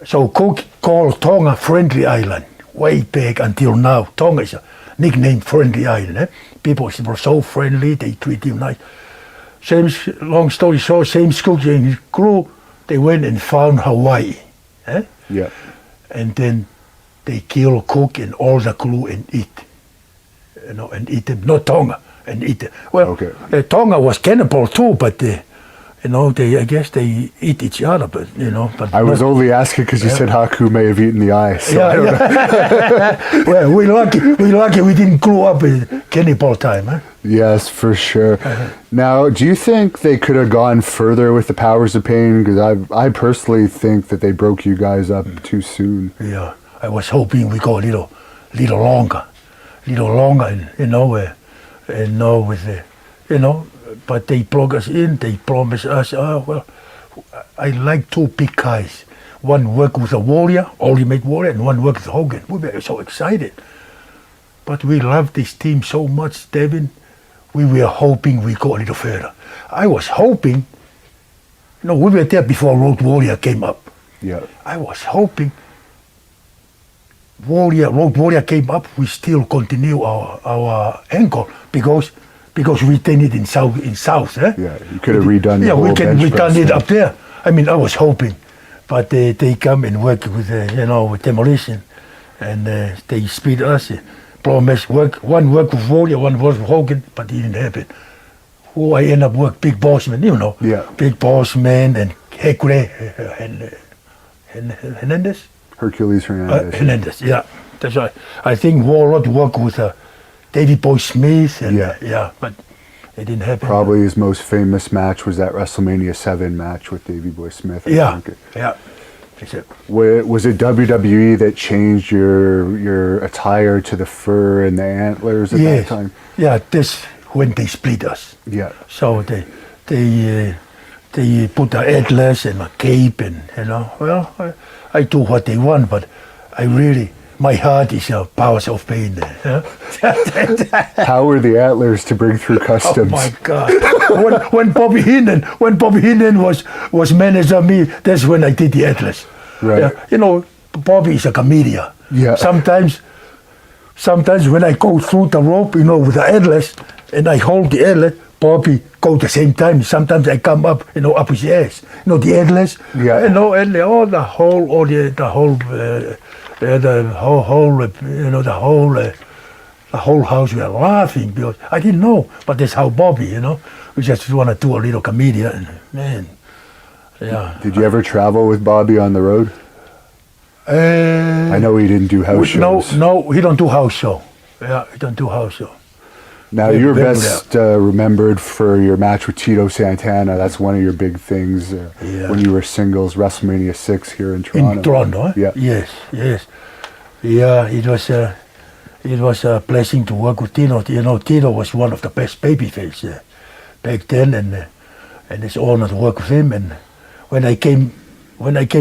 So Cook called Tonga Friendly Island way back until now. Tonga is a nickname Friendly Island. Eh? People were so friendly, they treat him nice. Long story short, same Cook and his crew, they went and found Hawaii. Eh? Yeah. And then they kill Cook and all the crew and eat. You know, and eat them, not Tonga, and eat them. Well, Tonga was cannibal too, but you know, I guess they eat each other, but you know. But I was only asking because you said Haku may have eaten the eye. So I don't know. Well, we lucky we didn't grow up in cannibal time, huh? Yes, for sure. Now, do you think they could have gone further with the Powers of Pain? Because I personally think that they broke you guys up too soon. Yeah, I was hoping we go a little longer, and you know, with the, you know. But they plug us in, they promise us, well, I like two big guys. One work with a Warrior, Ultimate Warrior, and one work with Hogan. We were so excited. But we love this team so much, Devin. We were hoping we go a little further. I was hoping, you know, we were there before Road Warrior came up. Yeah. I was hoping Road Warrior came up, we still continue our angle because we did it in south. Eh? Yeah, you could have redone the whole we done it thing. up there. I mean, I was hoping, but they come and work with with Demolition, and they speed us. Promise one work with Warrior, one work with Hogan, but it didn't happen. Who I end up work Big Boss Man, you know. Yeah. Big Boss Man and Hecure Hernandez. Hercules Hernandez. Hernandez, yeah. That's right. I think Warlord worked with Davey Boy Smith, and but it didn't happen. Probably his most famous match was that WrestleMania 7 match with Davey Boy Smith. Yeah. Was it WWE that changed your attire to the fur and the antlers at that time? Yeah, this when they split us. Yeah. So they put the atlas and a cape and well, I do what they want, but I really. My heart is Powers of Pain there. Huh? How were the antlers to bring through customs? Oh my God! when Bobby Heenan was manager of me, that's when I did the atlas. Right. Yeah, you know, Bobby is a comedian. Yeah. Sometimes when I go through the rope, you know, with the atlas, and I hold the atlas, Bobby go the same time. Sometimes I come up, you know, up his ass. You know, the atlas. Yeah. You know, and the whole, the whole house were laughing because I didn't know, but that's how Bobby, you know, we just want to do a little comedian, man. Yeah. Did you ever travel with Bobby on the road? I know he didn't do house shows. No, he don't do house show. Yeah, he don't do house show. Now you're best remembered for your match with Tito Santana. That's one of your big things when you were singles WrestleMania 6 here in Toronto. In Toronto, huh? Yeah. Yes. Yeah, it was a blessing to work with Tito. You know, Tito was one of the best babyface back then, and it's an honor to work with him. And when I came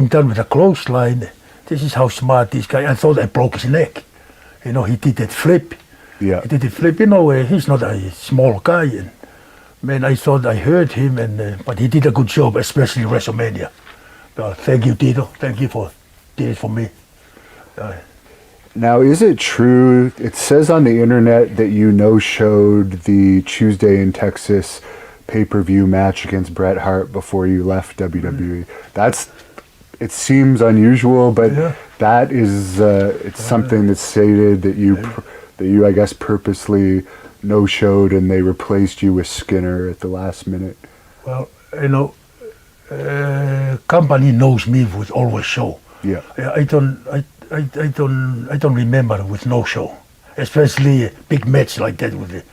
down with a clothesline, this is how smart this guy. I thought I broke his neck. You know, he did that flip. Yeah. He did the flip. You know, he's not a small guy, and man, I thought I hurt him, but he did a good job, especially WrestleMania. Thank you, Tito. Thank you for doing it for me. Now, is it true? It says on the internet that you no-showed the Tuesday in Texas pay-per-view match against Bret Hart before you left WWE. It seems unusual, but that is it's something that's stated that you I guess purposely no-showed, and they replaced you with Skinner at the last minute. Well, you know, company knows me with always show. Yeah. I don't remember with no show, especially a big match like that with it.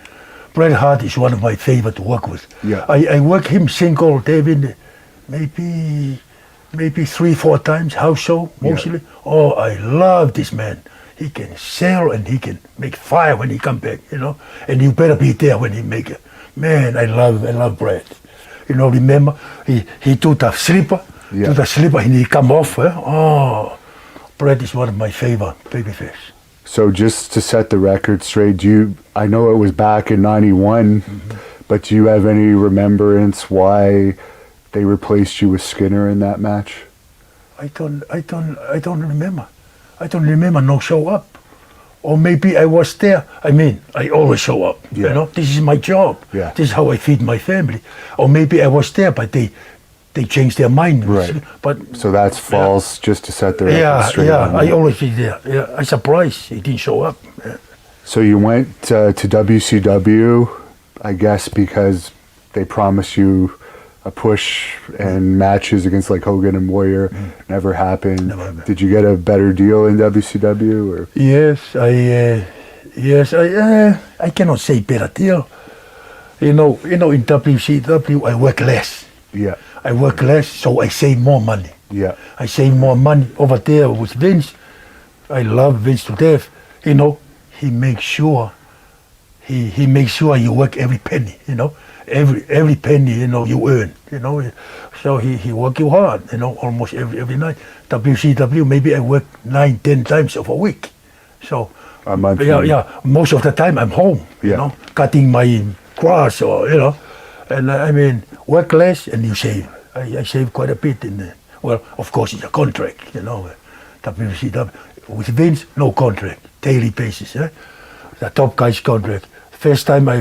Bret Hart is one of my favorite to work with. Yeah. I work him single, David, maybe 3-4 times, house show mostly. Yeah. Oh, I love this man. He can sell and he can make fire when he come back, you know. And you better be there when he make it. Man, I love Bret. You know, remember he do the slipper, do the slipper and he come off. Oh, Bret is one of my favorite babyface. So just to set the record straight, I know it was back in '91, but do you have any remembrance why they replaced you with Skinner in that match? I don't remember. I don't remember no show up. Or maybe I was there. I mean, I always show up. Yeah. You know, this is my job. Yeah. This is how I feed my family. Or maybe I was there, but they changed their mind. Right. But So that's false, just to set the record yeah, straight. yeah, on I that. always be there. Yeah, I surprised he didn't show up. Yeah. So you went to WCW, I guess, because they promised you a push and matches against like Hogan and Warrior. Never happened. Never happened. Did you get a better deal in WCW? Or? Yes, I cannot say better deal. You know, in WCW I work less. Yeah, I work less, so I save more money. yeah, I save more money over there with Vince. I love Vince to death. You know, he makes sure you work every penny. You know, every penny you earn. You know, so he work you hard. You know, almost every night. WCW maybe I work 9-10 times of a week. So a month. yeah. Most of the time I'm home. Yeah. You know, cutting my grass or and I mean work less and you save. I save quite a bit in the, well, of course it's a contract, WCW. With Vince, no contract, daily basis, the top guy's contract. First time I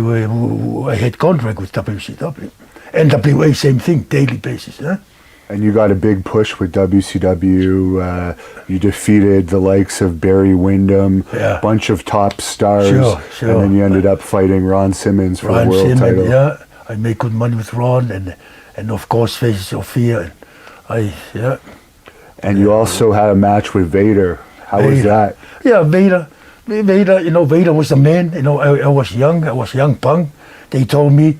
had contract with WCW. NWA, same thing, daily basis, And you got a big push with WCW. You defeated the likes of Barry Windham, Yeah. bunch of top stars, Sure. and then you ended up fighting Ron Simmons for the world title. Yeah, I made good money with Ron and of course Faces of Fear. And you also had a match with Vader. How was Vader. that? Yeah, Vader, Vader was the man. I was young punk. They told me,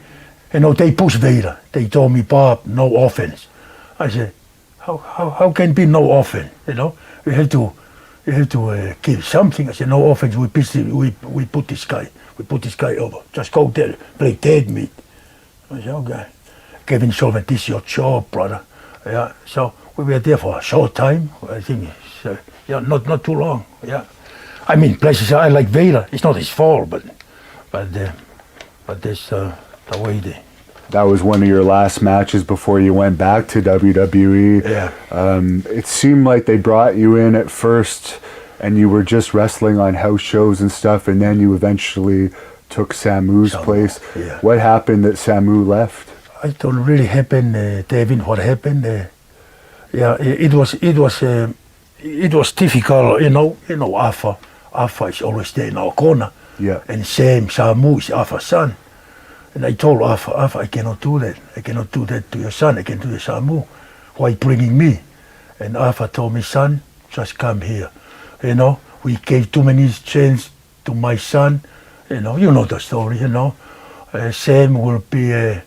they pushed Vader. They told me, Bob, no offense. I said, how can be no offense? We have to give something. I said, no offense. We put this guy over. Just go there, play dead meat. I said, okay. Kevin Sullivan, this is your job, brother. Yeah. So we were there for a short time. I think, not too long. Yeah. I mean, places I like Vader. It's not his fault, but that's the way they. That was one of your last matches before you went back to WWE. Yeah. It seemed like they brought you in at first and you were just wrestling on house shows and stuff, and then you eventually took Samu's place. Yeah. What happened that Samu left? I don't really happen, David. What happened? It was difficult. Alpha is always there in our corner. Yeah. And Samu is Alpha's son. And I told Alpha, I cannot do that. I cannot do that to your son. I can do it to Samu. Why bringing me? And Alpha told me, son, just come here. We gave too many chances to my son. You know the story. Sam will be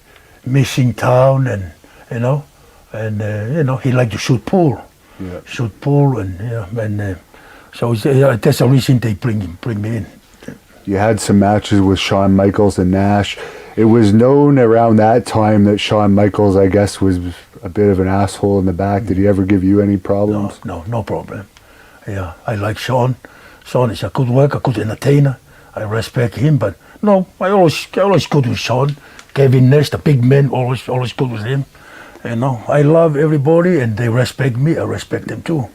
missing town, and he liked to shoot pool. Yeah. Shoot pool, and so that's the reason they bring me in. You had some matches with Shawn Michaels and Nash. It was known around that time that Shawn Michaels, I guess, was a bit of an asshole in the back. Did he ever give you any problems? No problem. Yeah, I like Shawn. Shawn is a good worker, good entertainer. I respect him, but no, I always good with Shawn. Kevin Nash, the big man, always good with him. I love everybody, and they respect me. I respect them too.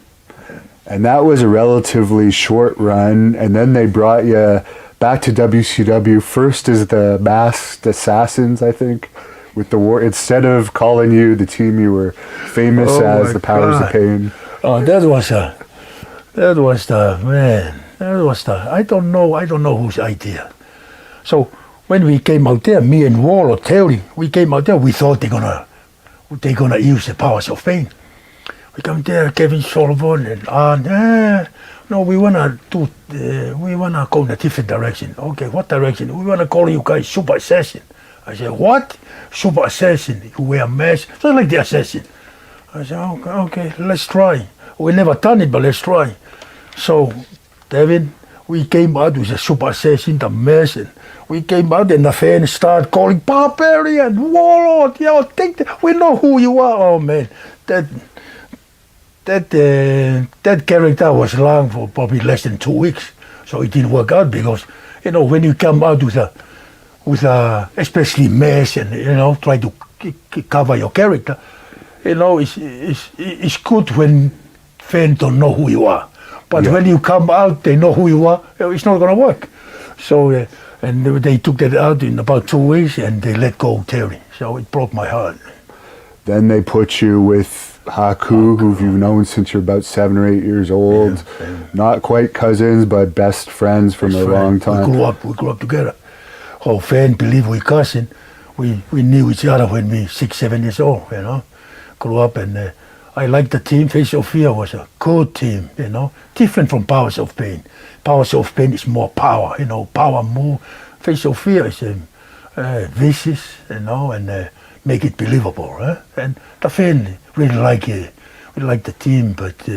And that was a relatively short run, and then they brought you back to WCW, first as the Masked Assassins, I think, with the war. Instead of calling you the team you were famous as, the Powers of Pain. Oh, that was the I don't know whose idea. So when we came out there, me and Lawler, Terry, we came out there. We thought they're gonna use the Powers of Pain. We come there, Kevin Sullivan and no, we wanna go in a different direction. Okay, what direction? We wanna call you guys Super Assassin. I said, what? Super Assassin? You wear a mask? So like the assassin. I said, okay, let's try. We never done it, but let's try. So, David, we came out with a Super Assassin, the mask, and we came out and the fans started calling Barbarian, Warlord, we know who you are. Oh man, that character was long for probably less than 2 weeks, so it didn't work out because when you come out with a especially mask and try to cover your character, it's good when fans don't know who you are. But when you come out, they know who you are. It's not going to work. So, and they took that out in about 2 weeks, and they let go of Terry. So it broke my heart. Then they put you with Haku, who you've known since you're about 7 or 8 years old. Yeah. Not quite cousins, but best friends from a long time. We grew up together. Whole fan believe we cousin. We knew each other when we 6, 7 years old, you know. Grew up, and I liked the team. Face of Fear was a good team, you know. Different from Powers of Pain. Powers of Pain is more power, you know, power more. Face of Fear is vicious, you know, and make it believable. And the fan really like the team, but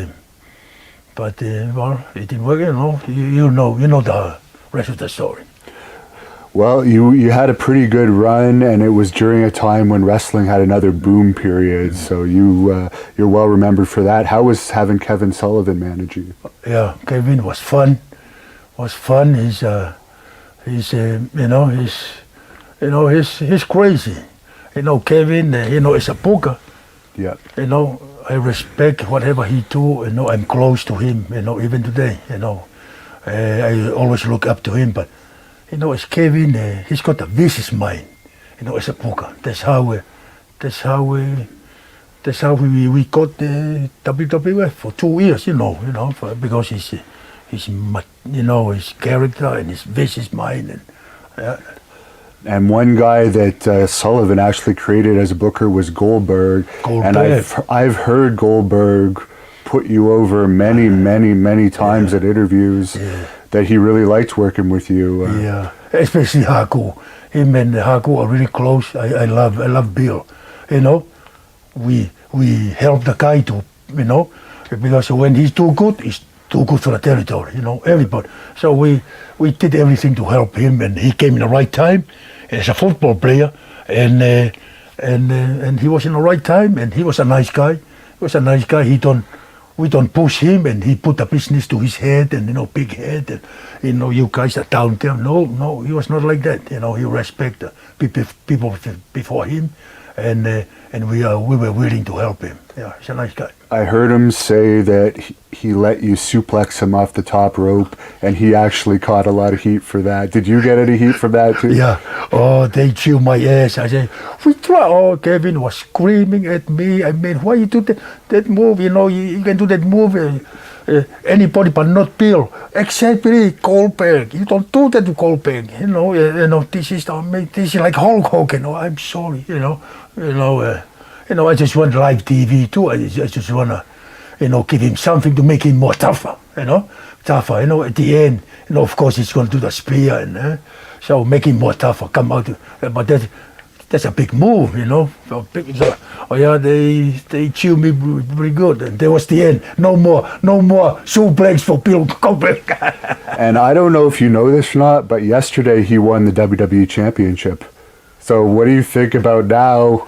well, it didn't work, you know. You know the rest of the story. Well, you had a pretty good run, and it was during a time when wrestling had another boom period. So you're well remembered for that. How was having Kevin Sullivan manage you? Yeah, Kevin was fun. He's he's crazy. You know, Kevin. Is a booker. Yeah. You know, I respect whatever he do. You know, I'm close to him. You know, even today. You know, I always look up to him, but. You know, as Kevin, he's got a vicious mind. You know, as a booker. That's how we got the WWF for 2 years. Because his character and his vicious mind. And one guy that Sullivan actually created as a booker was Goldberg. And I've heard Goldberg put you over many times at interviews. Yeah. That he really liked working with you. Yeah, especially Haku. Him and Haku are really close. I love Bill. You know, we help the guy to, you know, because when he's too good for the territory. You know, everybody. So we did everything to help him, and he came in the right time as a football player, and he was in the right time, and he was a nice guy. We don't push him, and he put the business to his head, and big head, and you guys are down there. No, he was not like that. You know, he respect the people before him, and we were willing to help him. Yeah, he's a nice guy. I heard him say that he let you suplex him off the top rope, and he actually caught a lot of heat for that. Did you get any heat from that too? Yeah. Oh, they chew my ass. I said, we try. Oh, Kevin was screaming at me. I mean, why you do that move? You know, you can do that move. Anybody but not Bill. Except really Goldberg. You don't do that to Goldberg. You know, this is like Hulk Hogan. Oh, I'm sorry. I just want live TV too. I just want to, give him something to make him more tougher. Tougher. At the end, of course he's going to do the spear, and so make him more tougher. Come out, but that's a big move, Oh yeah, they chew me pretty good, and that was the end. No more suplex for Bill Goldberg. And I don't know if you know this or not, but yesterday he won the WWE Championship. So what do you think about now?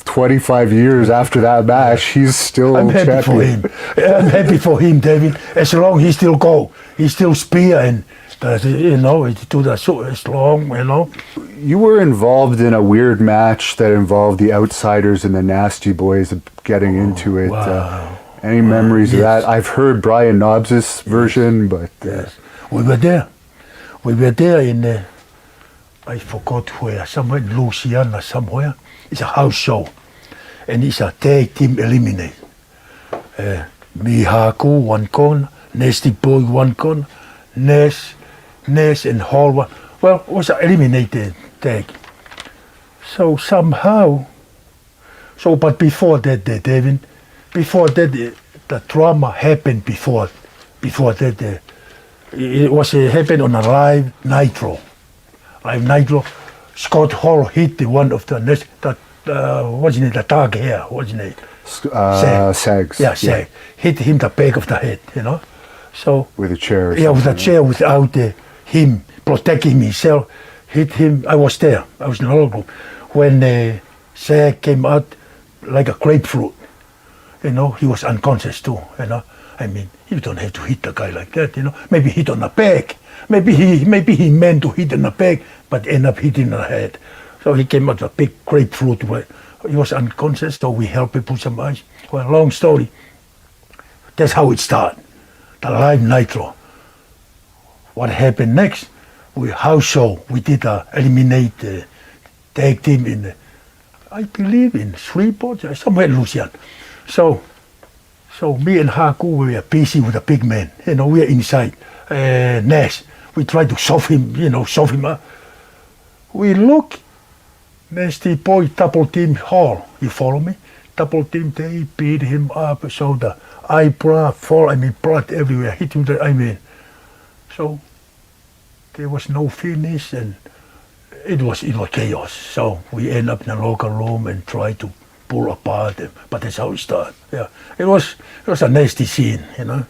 25 years after that match, he's still champion. I'm happy for him, David. As long as he still go, he still spear, and he do that so long, You were involved in a weird match that involved the Outsiders and the Nasty Boys getting into it. Wow. Any memories of that? I've heard Brian Knobbs' version, but yes. We were there. We were there in I forgot where, somewhere in Louisiana, somewhere. It's a house show, and it's a tag team eliminate. Me, Haku, one corner, Nasty Boy, one corner, Ness and Hall. Well, it was an eliminated tag. So somehow, but before that, David, the drama happened before that. It was happened on a live Nitro. Scott Hall hit one of the what's his name, the dark hair, what's his name? Sags. Yeah, Sags. Hit him the back of the head, So with a chair. Yeah, with a chair without him protecting himself. Hit him. I was there. I was in the whole group when Sag came out like a grapefruit. He was unconscious too. I mean, you don't have to hit the guy like that. Maybe hit on the back. Maybe he meant to hit in the back, but end up hitting the head. So he came out with a big grapefruit where he was unconscious, so we helped him put some ice. Well, long story. That's how it started. The live Nitro. What happened next? We house show. We did eliminate the tag team in, I believe in Shreveport, somewhere in Louisiana. So me and Haku, we were busy with the big man. You know, we are inside Nash. We tried to shove him up. We look, nasty boy, double team Hall. You follow me? Double team, they beat him up. So the eyebrow fall, blood everywhere. Hit him, So there was no finish, and it was chaos. So we end up in the locker room and try to pull apart them. But that's how it started. Yeah, it was a nasty scene, you know.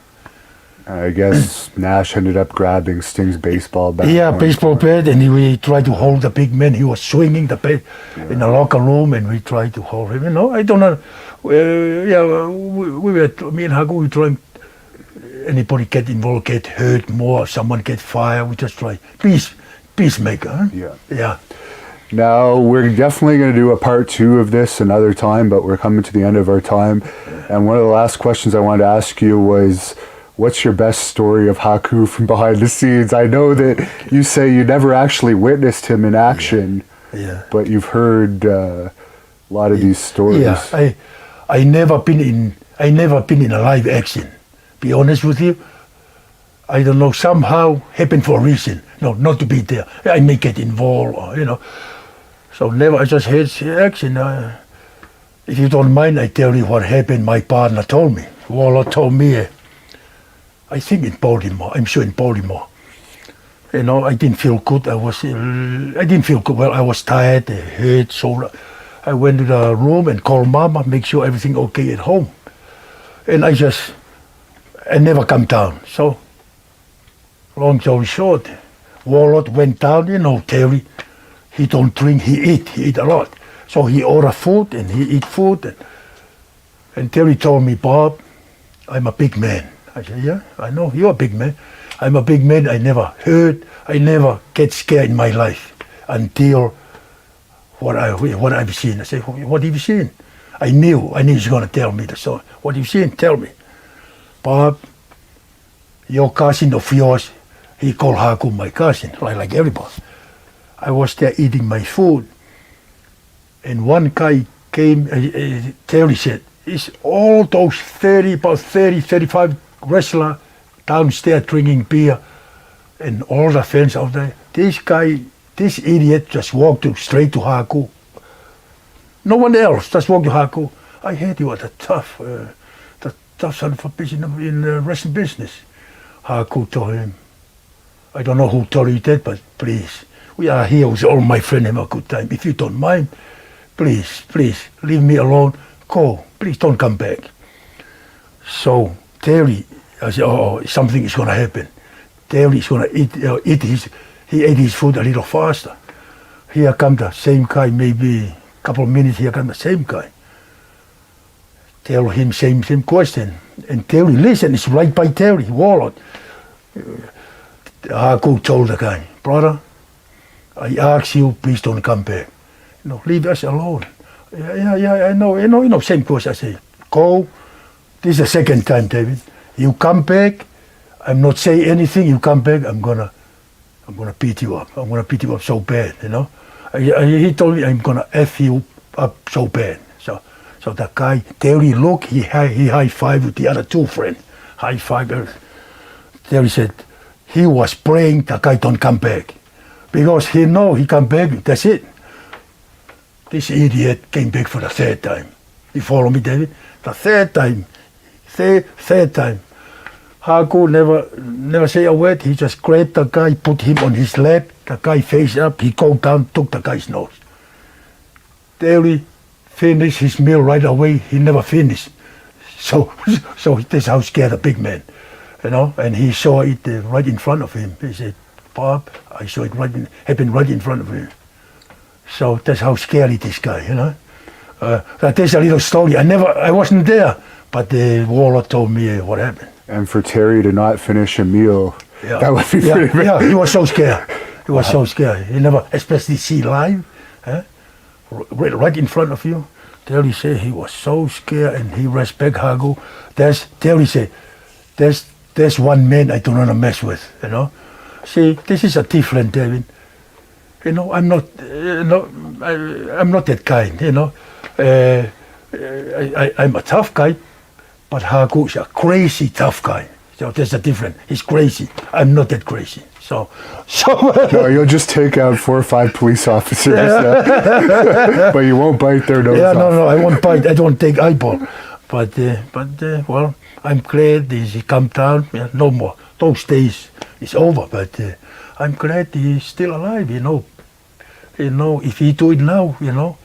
I guess Nash ended up grabbing Sting's baseball bat. Yeah, baseball bat, and we tried to hold the big man. He was swinging the bat in the locker room, and we tried to hold him. You know, I don't know. We were, me and Haku, we trying. Anybody get involved, get hurt more, someone get fired, we just try. Peacemaker, huh? Yeah. Yeah. Now, we're definitely going to do a part 2 of this another time, but we're coming to the end of our time. And one of the last questions I wanted to ask you was, what's your best story of Haku from behind the scenes? I know that you say you never actually witnessed him in action, but you've heard a lot of these stories. Yeah, I never been in a live action. Be honest with you, I don't know, somehow happened for a reason. No, not to be there. I may get involved, or, you know. So never, I just had action. If you don't mind, I tell you what happened. My partner told me. Lawler told me, I think in Baltimore, I'm sure in Baltimore. You know, I didn't feel good. I didn't feel good. Well, I was tired, hurt, so I went to the room and called Mama, make sure everything okay at home. And I never come down. So, long story short, Warlord went down, you know, Terry, he don't drink, he eat a lot. So he order food and he eat food. And Terry told me, Bob, I'm a big man. I said, yeah, I know, you're a big man. I'm a big man, I never hurt, I never get scared in my life until what I've seen. I said, what have you seen? I knew he's gonna tell me the story. What have you seen? Tell me. Bob, your cousin of yours, he called Haku my cousin, like everybody. I was there eating my food, and one guy came, Terry said, it's all those 35 wrestlers downstairs drinking beer, and all the fans out there. This guy, this idiot just walked straight to Haku. No one else, just walked to Haku. I heard you were the tough son of a bitch in the wrestling business. Haku told him, I don't know who told you that, but please, we are here with all my friends, have a good time. If you don't mind, please, leave me alone. Go, please don't come back. So Terry, I said, something is going to happen. Terry is going to he ate his food a little faster. Here come the same guy, maybe a couple of minutes, here come the same guy. Tell him same question. And Terry, listen, it's right by Terry, Warlord. Haku told the guy, brother, I ask you, please don't come back. You know, leave us alone. Yeah, I know, same question. I say, go. This is the second time, David. You come back, I'm not saying anything, you come back, I'm gonna beat you up. I'm gonna beat you up so bad, you know. He told me I'm gonna F you up so bad. So the guy, Terry looked, he high-fived with the other two friends. High-five. Terry said, he was praying the guy don't come back. Because he know he come back, that's it. This idiot came back for the third time. You follow me, David? The third time. Third time. Haku never say a word. He just grabbed the guy, put him on his lap. The guy face up, he go down, took the guy's nose. Terry finished his meal right away. He never finished. So that's how scared a big man, you know. And he saw it right in front of him. He said, Bob, I saw it happen right in front of him. So that's how scary this guy, you know. There's a little story. I wasn't there, but the Warlord told me what happened. And for Terry to not finish a meal, that would be pretty bad. Yeah, he was so scared. He was so scared. He never, especially see live, right in front of you. Terry said he was so scared and he respect Haku. Terry said, there's one man I don't want to mess with, you know. See, this is a different David. You know, I'm not that kind, you know. I'm a tough guy, but Haku is a crazy tough guy. So there's a difference. He's crazy. I'm not that crazy. So no, you'll just take out 4 or 5 police officers, but you won't bite their nose off. No, I won't bite. I don't take eyeball. But well, I'm glad he come down. Yeah, no more. Those days is over. But I'm glad he's still alive. You know, if he do it now, you know,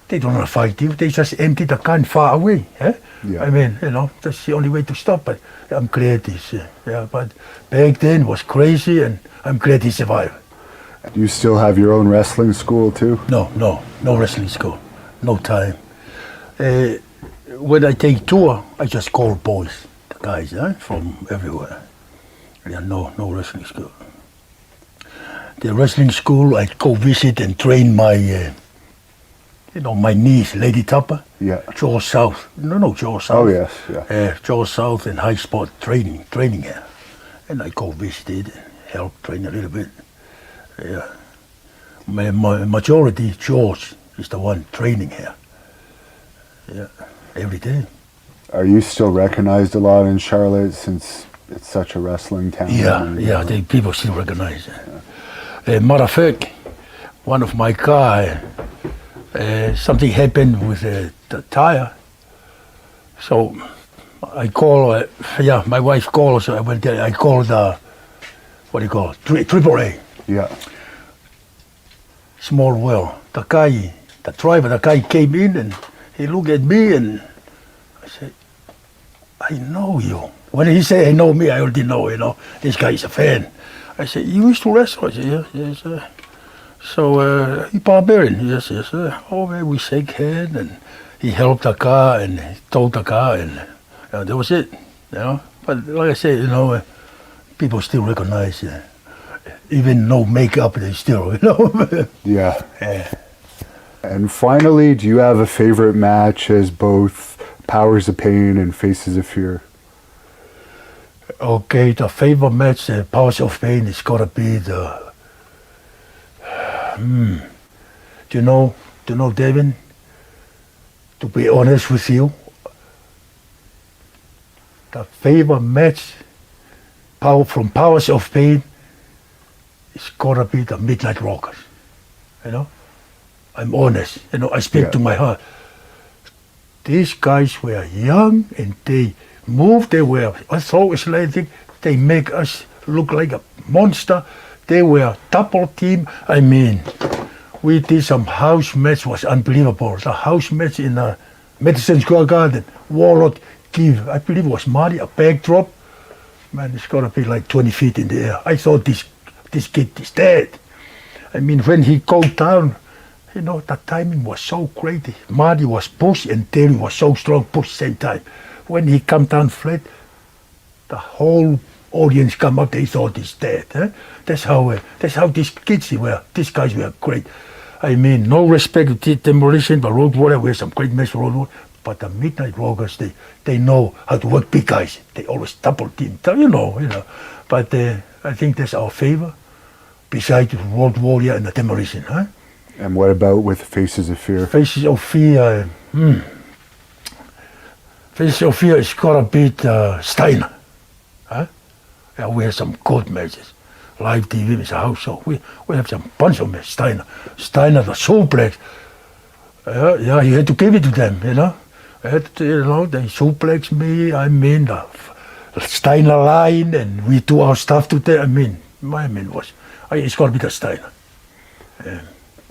they don't want to fight you. They just empty the gun far away. Eh? Yeah. I mean, you know, that's the only way to stop. But I'm glad he's, but back then was crazy, and I'm glad he survived. You still have your own wrestling school too? No wrestling school. No time. When I take tour, I just call boys, the guys, from everywhere. Yeah, no wrestling school. The wrestling school, I go visit and train my, my niece, Lady Tupper. Yeah. George South. No, George South. Oh, yes, yeah. George South and High Spot training here. And I go visit it and help train a little bit. Yeah. My majority, George, is the one training here. Yeah, every day. Are you still recognized a lot in Charlotte since it's such a wrestling town? Yeah, people still recognize it. Matter of fact, one of my car, something happened with the tire. So I call, my wife calls, so I went there, I called what do you call it, AAA. Yeah. Small well. The guy came in and he looked at me and I said, I know you. When he said I know me, I already know, this guy is a fan. I said, you used to wrestle? I said, yes. So he Barbarian, yes. Oh, man, we shake hands and he helped the car and he towed the car and that was it, But like I said, people still recognize even no makeup, they still, Yeah. And finally, do you have a favorite match as both Powers of Pain and Faces of Fear? Okay, the favorite match, Powers of Pain, is gotta be the. Do you know, Devin? To be honest with you, the favorite match, from Powers of Pain, is gotta be the Midnight Rockers. I'm honest. I speak to my heart. These guys were young and they moved. They were so athletic. They make us look like a monster. They were double team. I mean, we did some house match. Was unbelievable. The house match in Madison Square Garden. Warlord give, I believe it was Marty, a backdrop. Man, it's gotta be like 20 feet in the air. I thought this kid is dead. I mean, when he go down, the timing was so great. Marty was push and Terry was so strong, push same time. When he come down flat, the whole audience come up, they thought he's dead. That's how these kids were. These guys were great. I mean, no respect to Demolition, but Road Warrior, we have some great match for Road Warrior. But the Midnight Rockers, they know how to work big guys. They always double team, But I think that's our favor, besides Road Warrior and the Demolition, And what about with Faces of Fear? Faces of Fear, Faces of Fear is gotta beat Steiner. Yeah, we have some good matches. Live TV is a house show. We have some bunch of matches. Steiner, the suplex. Yeah, you had to give it to them, they suplex me. I mean, the Steiner line, and we do our stuff to them. I mean, it's got to be the Steiner.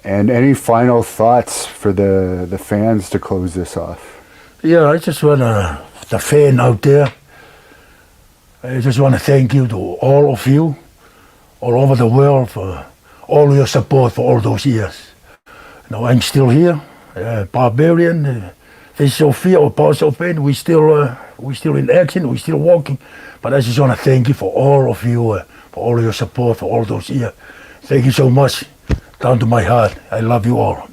And any final thoughts for the fans to close this off? Yeah, I just want the fan out there. I just want to thank you to all of you, all over the world, for all your support for all those years. Now I'm still here, Barbarian, Faces of Fear or Powers of Pain. We still in action. We still walking. But I just want to thank you for all of you, for all your support for all those years. Thank you so much, down to my heart. I love you all.